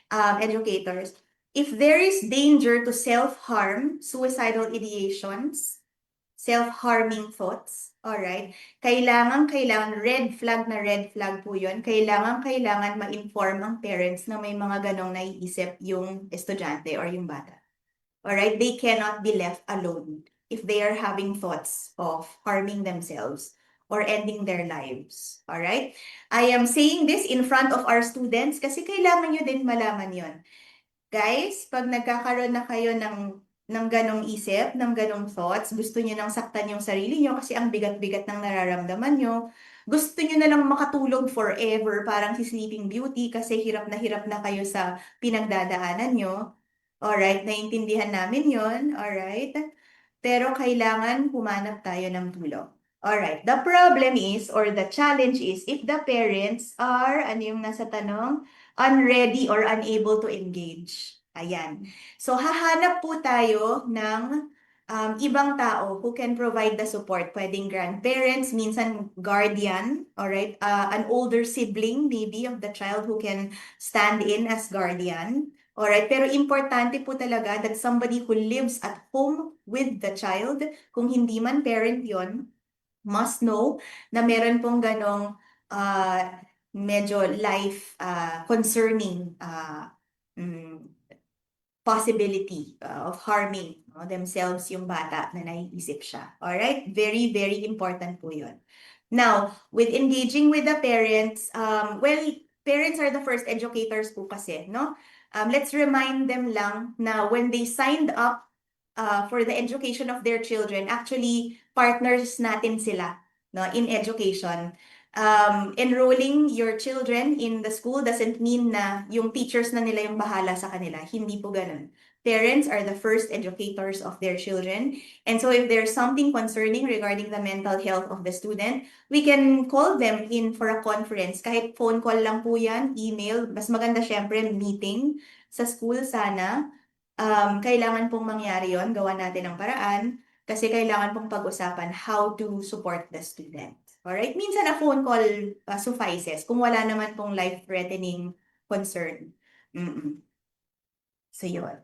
Educators, if there is danger to self-harm, suicidal ideations, self-harming thoughts, alright, kailangan red flag po yun, kailangan ma-inform ang parents na may mga ganong naiisip yung estudyante or yung bata. Alright, they cannot be left alone if they are having thoughts of harming themselves or ending their lives. Alright? I am saying this in front of our students kasi kailangan nyo din malaman yon. Guys, pag nagkakaroon na kayo ng ganong isip, ng ganong thoughts, gusto nyo nang saktan yung sarili nyo kasi ang bigat-bigat ng nararamdaman nyo, gusto nyo na lang makatulog forever, parang si Sleeping Beauty kasi hirap na kayo sa pinagdadaanan nyo. Alright, naiintindihan namin yon. Alright? Pero kailangan humanap tayo ng tulong. Alright, the problem is, or the challenge is, if the parents are, ano yung nasa tanong? unready or unable to engage. Ayan. So, hahanap po tayo ng ibang tao who can provide the support. Pwedeng grandparents, minsan guardian, alright? An older sibling maybe of the child who can stand in as guardian. Alright, pero importante po talaga that somebody who lives at home with the child, kung hindi man parent yon, must know na meron pong ganong medyo life concerning possibility of harming themselves yung bata na naiisip siya. Alright? Very, very important po yun. Now, with engaging with the parents, well, parents are the first educators po kasi, no? Let's remind them lang na when they signed up for the education of their children, actually, partners natin sila, no, in education. Enrolling your children in the school doesn't mean na yung teachers na nila yung bahala sa kanila. Hindi po ganun. Parents are the first educators of their children. And so if there's something concerning regarding the mental health of the student, we can call them in for a conference. Kahit phone call lang po yan, email. Mas maganda syempre meeting sa school sana. Kailangan pong mangyari yon, gawa natin ang paraan. Kasi kailangan pong pag-usapan how to support the student. Alright? Minsan a phone call suffices kung wala naman pong life-threatening concern. So, yun.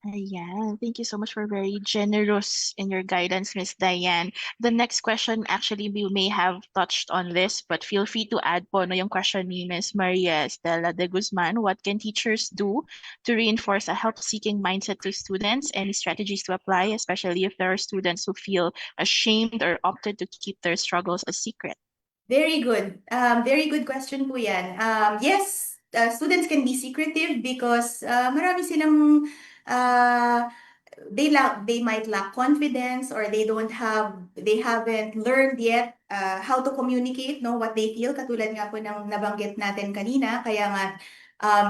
Ayan. Thank you so much for very generous in your guidance, Miss Diane. The next question, actually, we may have touched on this, but feel free to add po no, yung question ni Miss Maria Estela de Guzman. What can teachers do to reinforce a help-seeking mindset to students? Any strategies to apply, especially if there are students who feel ashamed or opted to keep their struggles a secret? Very good. Very good question po yan. Yes, students can be secretive because marami silang they might lack confidence or they haven't learned yet how to communicate what they feel, katulad nga po ng nabanggit natin kanina. Kaya nga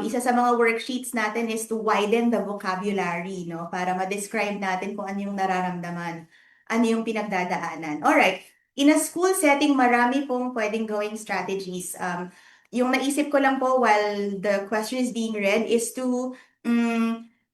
isa sa mga worksheets natin is to widen the vocabulary, para ma-describe natin kung ano yung nararamdaman, ano yung pinagdadaanan. Alright, in a school setting, marami pong pwedeng gawing strategies. Yung naisip ko lang po while the question is being read is to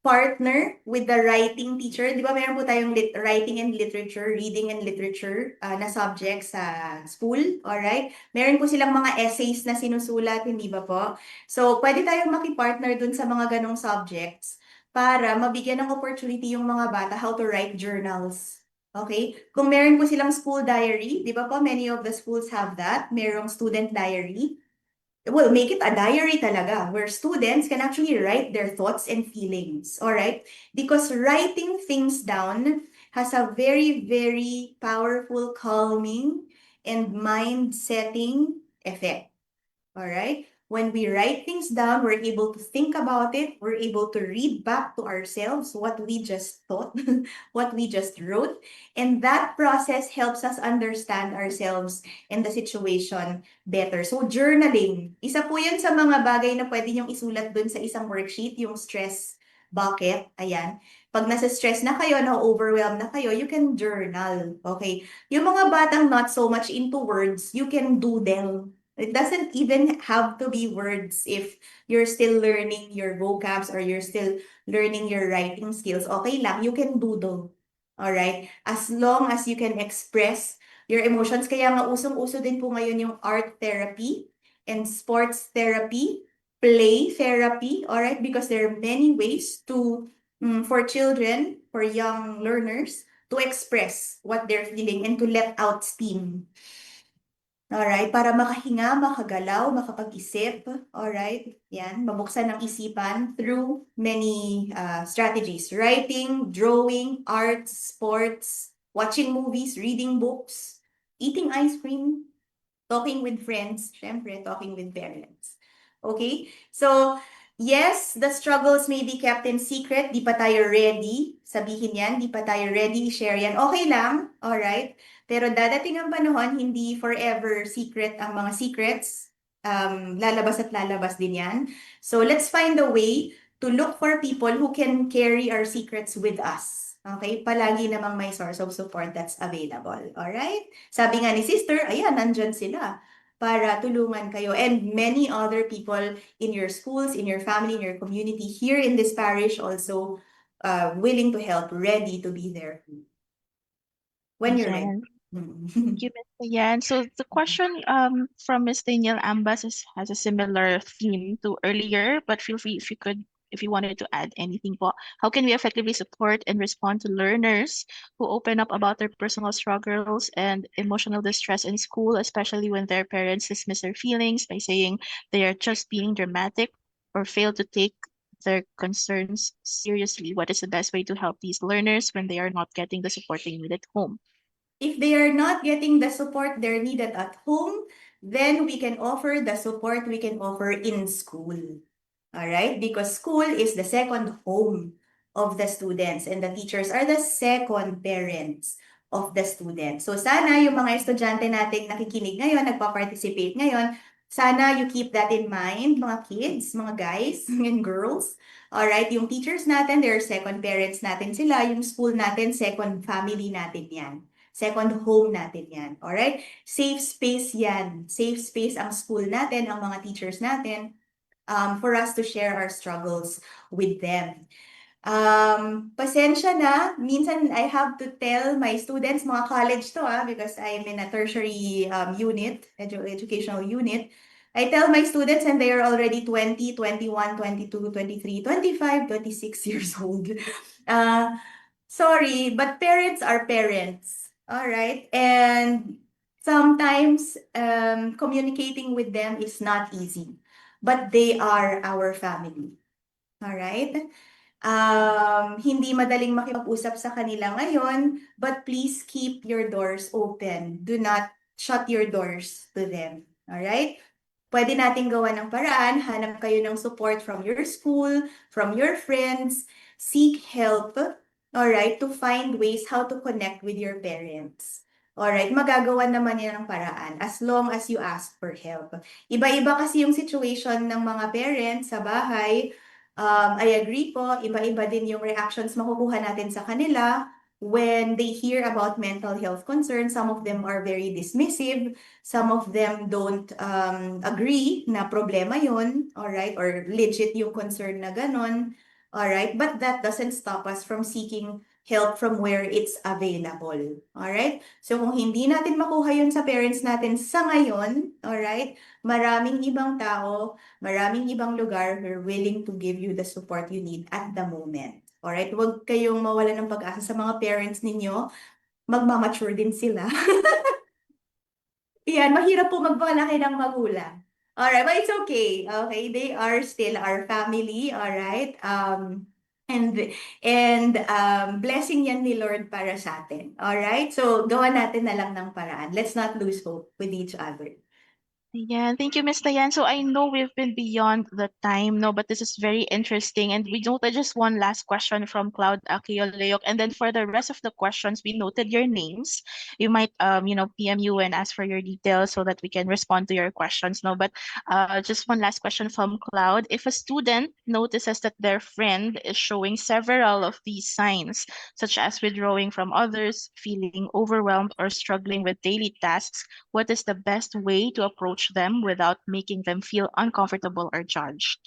partner with the writing teacher. Di ba meron po tayong writing and literature, reading and literature na subject sa school, alright? Meron po silang mga essays na sinusulat, hindi ba po? So, pwede tayong makipartner dun sa mga ganong subjects para mabigyan ng opportunity yung mga bata how to write journals. Okay? Kung meron po silang school diary, di ba po, many of the schools have that, merong student diary. Well, make it a diary talaga, where students can actually write their thoughts and feelings, all right? Because writing things down has a very, very powerful calming and mind-setting effect, all right? When we write things down, we're able to think about it, we're able to read back to ourselves what we just thought, what we just wrote, and that process helps us understand ourselves and the situation better. So, journaling. Isa po yun sa mga bagay na pwede niyong isulat dun sa isang worksheet, yung stress bucket. Ayan. Pag nasa stress na kayo, na-overwhelmed na kayo, you can journal. Okay? Yung mga batang not so much into words, you can doodle. It doesn't even have to be words if you're still learning your vocabs or you're still learning your writing skills. Okay lang, you can doodle. Alright? As long as you can express your emotions. Kaya nga usong-uso din po ngayon yung art therapy and sports therapy, play therapy, alright? Because there are many ways to, for children, for young learners, to express what they're feeling and to let out steam. Alright, para makahinga, makagalaw, makapag-isip, alright, yan, mabuksan ang isipan through many strategies. Writing, drawing, arts, sports, watching movies, reading books, eating ice cream, talking with friends, syempre, talking with parents. Okay? So, yes, the struggles may be kept in secret. Di pa tayo ready. Sabihin yan, di pa tayo ready i-share yan. Okay lang, alright? Pero dadating ang panahon, hindi forever secret ang mga secrets. Lalabas at lalabas din yan. So, let's find a way to look for people who can carry our secrets with us. Okay? Palagi namang may source of support that's available. Alright? Sabi nga ni sister, ayan, nandyan sila. para tulungan kayo, and many other people in your schools, in your family, in your community here in this parish also willing to help, ready to be there when you're ready. Yan. Thank you, Mr. Yan. So the question from Ms. Danielle Ambas has a similar theme to earlier, but feel free if you wanted to add anything po. How can we effectively support and respond to learners who open up about their personal struggles and emotional distress in school, especially when their parents dismiss their feelings by saying they are just being dramatic or fail to take their concerns seriously? What is the best way to help these learners when they are not getting the support they need at home? If they are not getting the support they're needed at home, then we can offer the support we can offer in school. All right? Because school is the second home of the students, and the teachers are the second parents of the students. So sana yung mga estudyante nating nakikinig ngayon, nagpa-participate ngayon, sana you keep that in mind, mga kids, mga guys and girls. All right? Yung teachers natin, they're second parents natin sila. Yung school natin, second family natin yan. Second home natin yan. Alright? Safe space yan. Safe space ang school natin, ang mga teachers natin, for us to share our struggles with them. Pasensya na, minsan I have to tell my students, mga college to because I'm in a tertiary unit, educational unit. I tell my students and they are already 20, 21, 22, 23, 25, 26 years old. Sorry, but parents are parents. All right. And sometimes communicating with them is not easy, but they are our family. All right. Hindi madaling makipag-usap sa kanila ngayon, but please keep your doors open. Do not shut your doors to them. All right? Pwede nating gawa ng paraan, hanap kayo ng support from your school, from your friends, seek help, all right, to find ways how to connect with your parents. All right, magagawa naman yan ng paraan as long as you ask for help. Iba-iba kasi yung situation ng mga parents sa bahay. I agree po, iba-iba din yung reactions makukuha natin sa kanila when they hear about mental health concerns. Some of them are very dismissive. Some of them don't agree na problema yun, alright, or legit yung concern na ganon, alright, but that doesn't stop us from seeking help from where it's available, alright? So kung hindi natin makuha yun sa parents natin sa ngayon, alright, maraming ibang tao, maraming ibang lugar who are willing to give you the support you need at the moment. Alright, huwag kayong mawala ng pag-asa sa mga parents ninyo. Magmamature din sila. Yan, mahirap po magpalaki ng magulang. Alright, but it's okay. Okay, they are still our family, alright? And blessing yan ni Lord para sa atin. Alright? So, gawa natin na lang ng paraan. Let's not lose hope with each other. Yeah, thank you, Ms. Dayan. So I know we've been beyond the time, no, but this is very interesting. And we noted just one last question from Cloud Akio-Leok. And then for the rest of the questions, we noted your names. You might, PM you and ask for your details so that we can respond to your questions, no. But just one last question from Cloud. If a student notices that their friend is showing several of these signs, such as withdrawing from others, feeling overwhelmed, or struggling with daily tasks, what is the best way to approach them without making them feel uncomfortable or judged?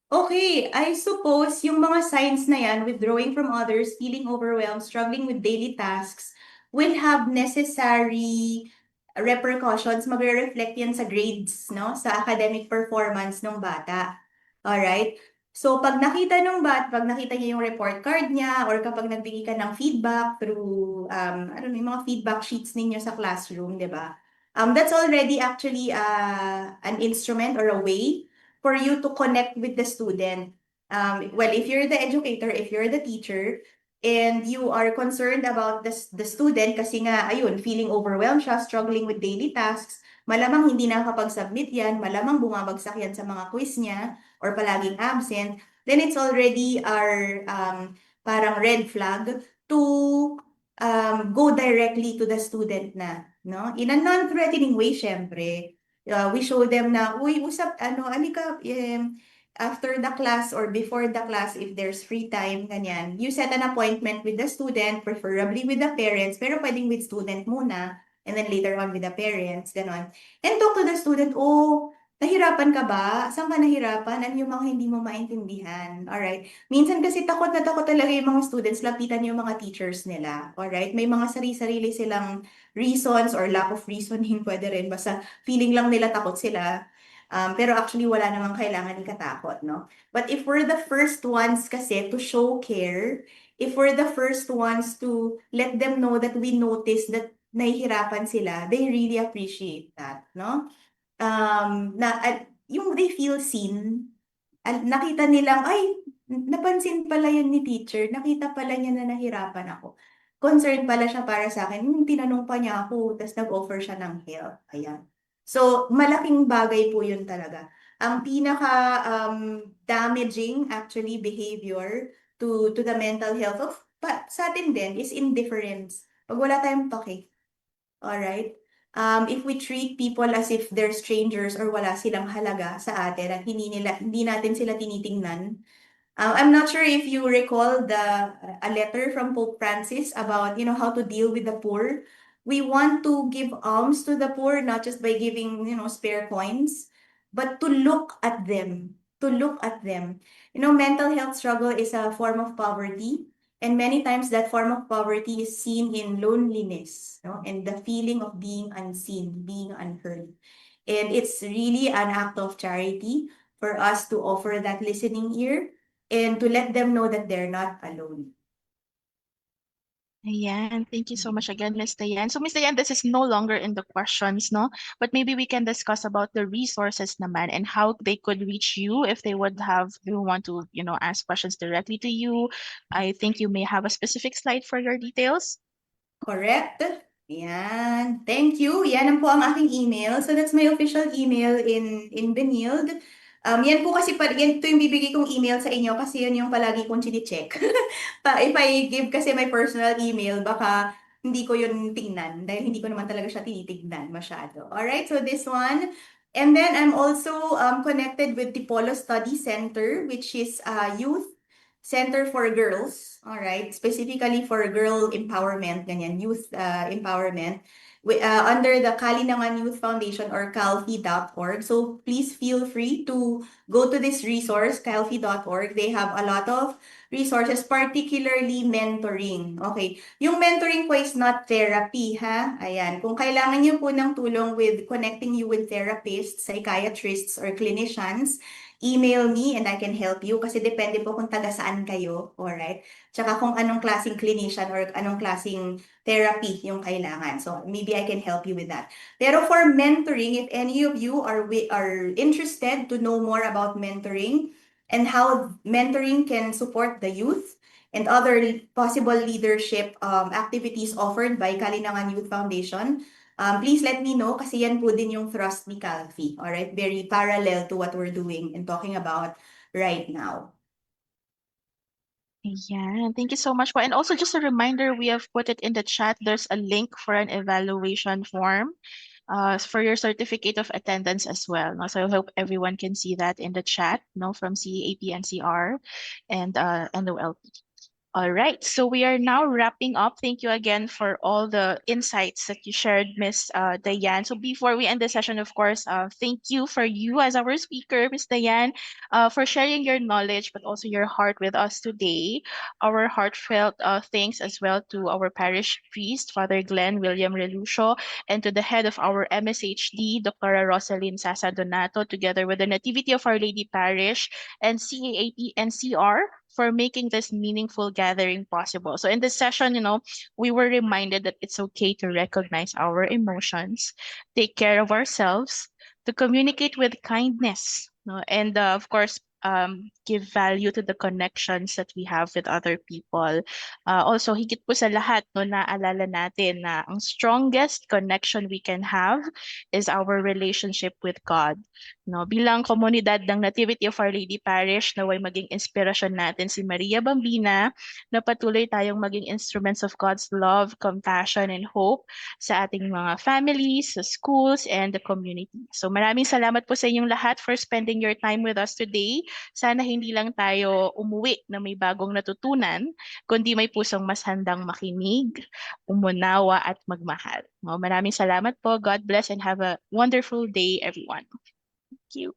Okay, I suppose yung mga signs na yan, withdrawing from others, feeling overwhelmed, struggling with daily tasks, will have necessary repercussions, magre-reflect yan sa grades, no? Sa academic performance ng bata. Alright? So, pag nakita niya yung report card niya, or kapag nagbigay ka ng feedback through, yung mga feedback sheets ninyo sa classroom, di ba? That's already actually an instrument or a way for you to connect with the student. Well, if you're the educator, if you're the teacher, and you are concerned about the student kasi nga, ayun, feeling overwhelmed siya, struggling with daily tasks, malamang hindi nakakapag-submit yan, malamang bumabagsak yan sa mga quiz niya, or palaging absent, then it's already our parang red flag to go directly to the student na, no? In a non-threatening way, syempre. We show them na, uy, usap, alika, after the class or before the class, if there's free time, ganyan, you set an appointment with the student, preferably with the parents, pero pwedeng with student muna, and then later on with the parents, ganon. And talk to the student, oh, nahirapan ka ba? Saan ka nahirapan? Ano yung mga hindi mo maintindihan? Alright? Minsan kasi takot na takot talaga yung mga students, lapitan yung mga teachers nila. Alright? May mga sarili-sarili silang reasons or lack of reasoning, pwede rin. Basta feeling lang nila takot sila. Pero actually, wala namang kailangan ikatakot, no? But if we're the first ones kasi to show care, if we're the first ones to let them know that we notice that nahihirapan sila, they really appreciate that, no? Yung they feel seen, nakita nilang, ay, napansin pala yun ni teacher, nakita pala niya na nahirapan ako. Concerned pala siya para sa akin, tinanong pa niya ako, tapos nag-offer siya ng help. Ayan. So, malaking bagay po yun talaga. Ang damaging actually behavior to the mental health of sa atin din is indifference. Pag wala tayong pake. Alright? If we treat people as if they're strangers or wala silang halaga sa atin at hindi natin sila tinitingnan. I'm not sure if you recall a letter from Pope Francis about, how to deal with the poor. We want to give alms to the poor, not just by giving, spare coins, but to look at them, mental health struggle is a form of poverty. And many times that form of poverty is seen in loneliness, and the feeling of being unseen, being unheard. And it's really an act of charity for us to offer that listening ear and to let them know that they're not alone. Ayan, thank you so much again, Ms. Dayan. So, Ms. Dayan, this is no longer in the questions, no? But maybe we can discuss about the resources naman and how they could reach you if they want to, ask questions directly to you. I think you may have a specific slide for your details. Correct. Yan. Thank you. Yan po ang aking email. So that's my official email in Benilde. Yan po kasi ito yung bibigay kong email sa inyo kasi yun yung palagi kong chine-check. If I give kasi my personal email, baka hindi ko yun tingnan dahil hindi ko naman talaga siya tinitignan masyado. Alright, so this one. And then I'm also connected with Tipolo Study Center, which is youth center for girls, all right, specifically for girl empowerment, ganyan, youth empowerment, under the Kalinangan Youth Foundation or calfi.org. So please feel free to go to this resource, calfi.org. They have a lot of resources, particularly mentoring. Okay, yung mentoring po is not therapy, ha? Ayan, kung kailangan niyo po ng tulong with connecting you with therapists, psychiatrists, or clinicians, email me and I can help you kasi depende po kung taga saan kayo, alright? Tsaka kung anong klaseng clinician or anong klaseng therapy yung kailangan. So maybe I can help you with that. Pero for mentoring, if any of you are interested to know more about mentoring and how mentoring can support the youth and other possible leadership activities offered by Kalinangan Youth Foundation, please let me know kasi yan po din yung thrust ni Calfi. Alright, very parallel to what we're doing and talking about right now. Yeah, thank you so much po. And also just a reminder, we have put it in the chat. There's a link for an evaluation form for your certificate of attendance as well. No? So I hope everyone can see that in the chat, from CAP, NCR, and NOLP. All right, so we are now wrapping up. Thank you again for all the insights that you shared, Ms. Dayan. So before we end the session, of course, thank you for you as our speaker, Ms. Dayan, for sharing your knowledge, but also your heart with us today. Our heartfelt thanks as well to our parish priest, Father Glenn William Relucio, and to the head of our MSHD, Dr. Rosalyn Sasa Donato, together with the Nativity of Our Lady Parish and CAAP NCR, for making this meaningful gathering possible. So in this session, we were reminded that it's okay to recognize our emotions, take care of ourselves, to communicate with kindness, and of course, give value to the connections that we have with other people. Also, higit po sa lahat, naalala natin na ang strongest connection we can have is our relationship with God. Bilang komunidad ng Nativity of Our Lady Parish, naway maging inspirasyon natin si Maria Bambina na patuloy tayong maging instruments of God's love, compassion, and hope sa ating mga families, sa schools, and the community. So maraming salamat po sa inyong lahat for spending your time with us today. Sana hindi lang tayo umuwi na may bagong natutunan, kundi may pusong mas handang makinig, umunawa at magmahal. Maraming salamat po. God bless and have a wonderful day, everyone. Thank you.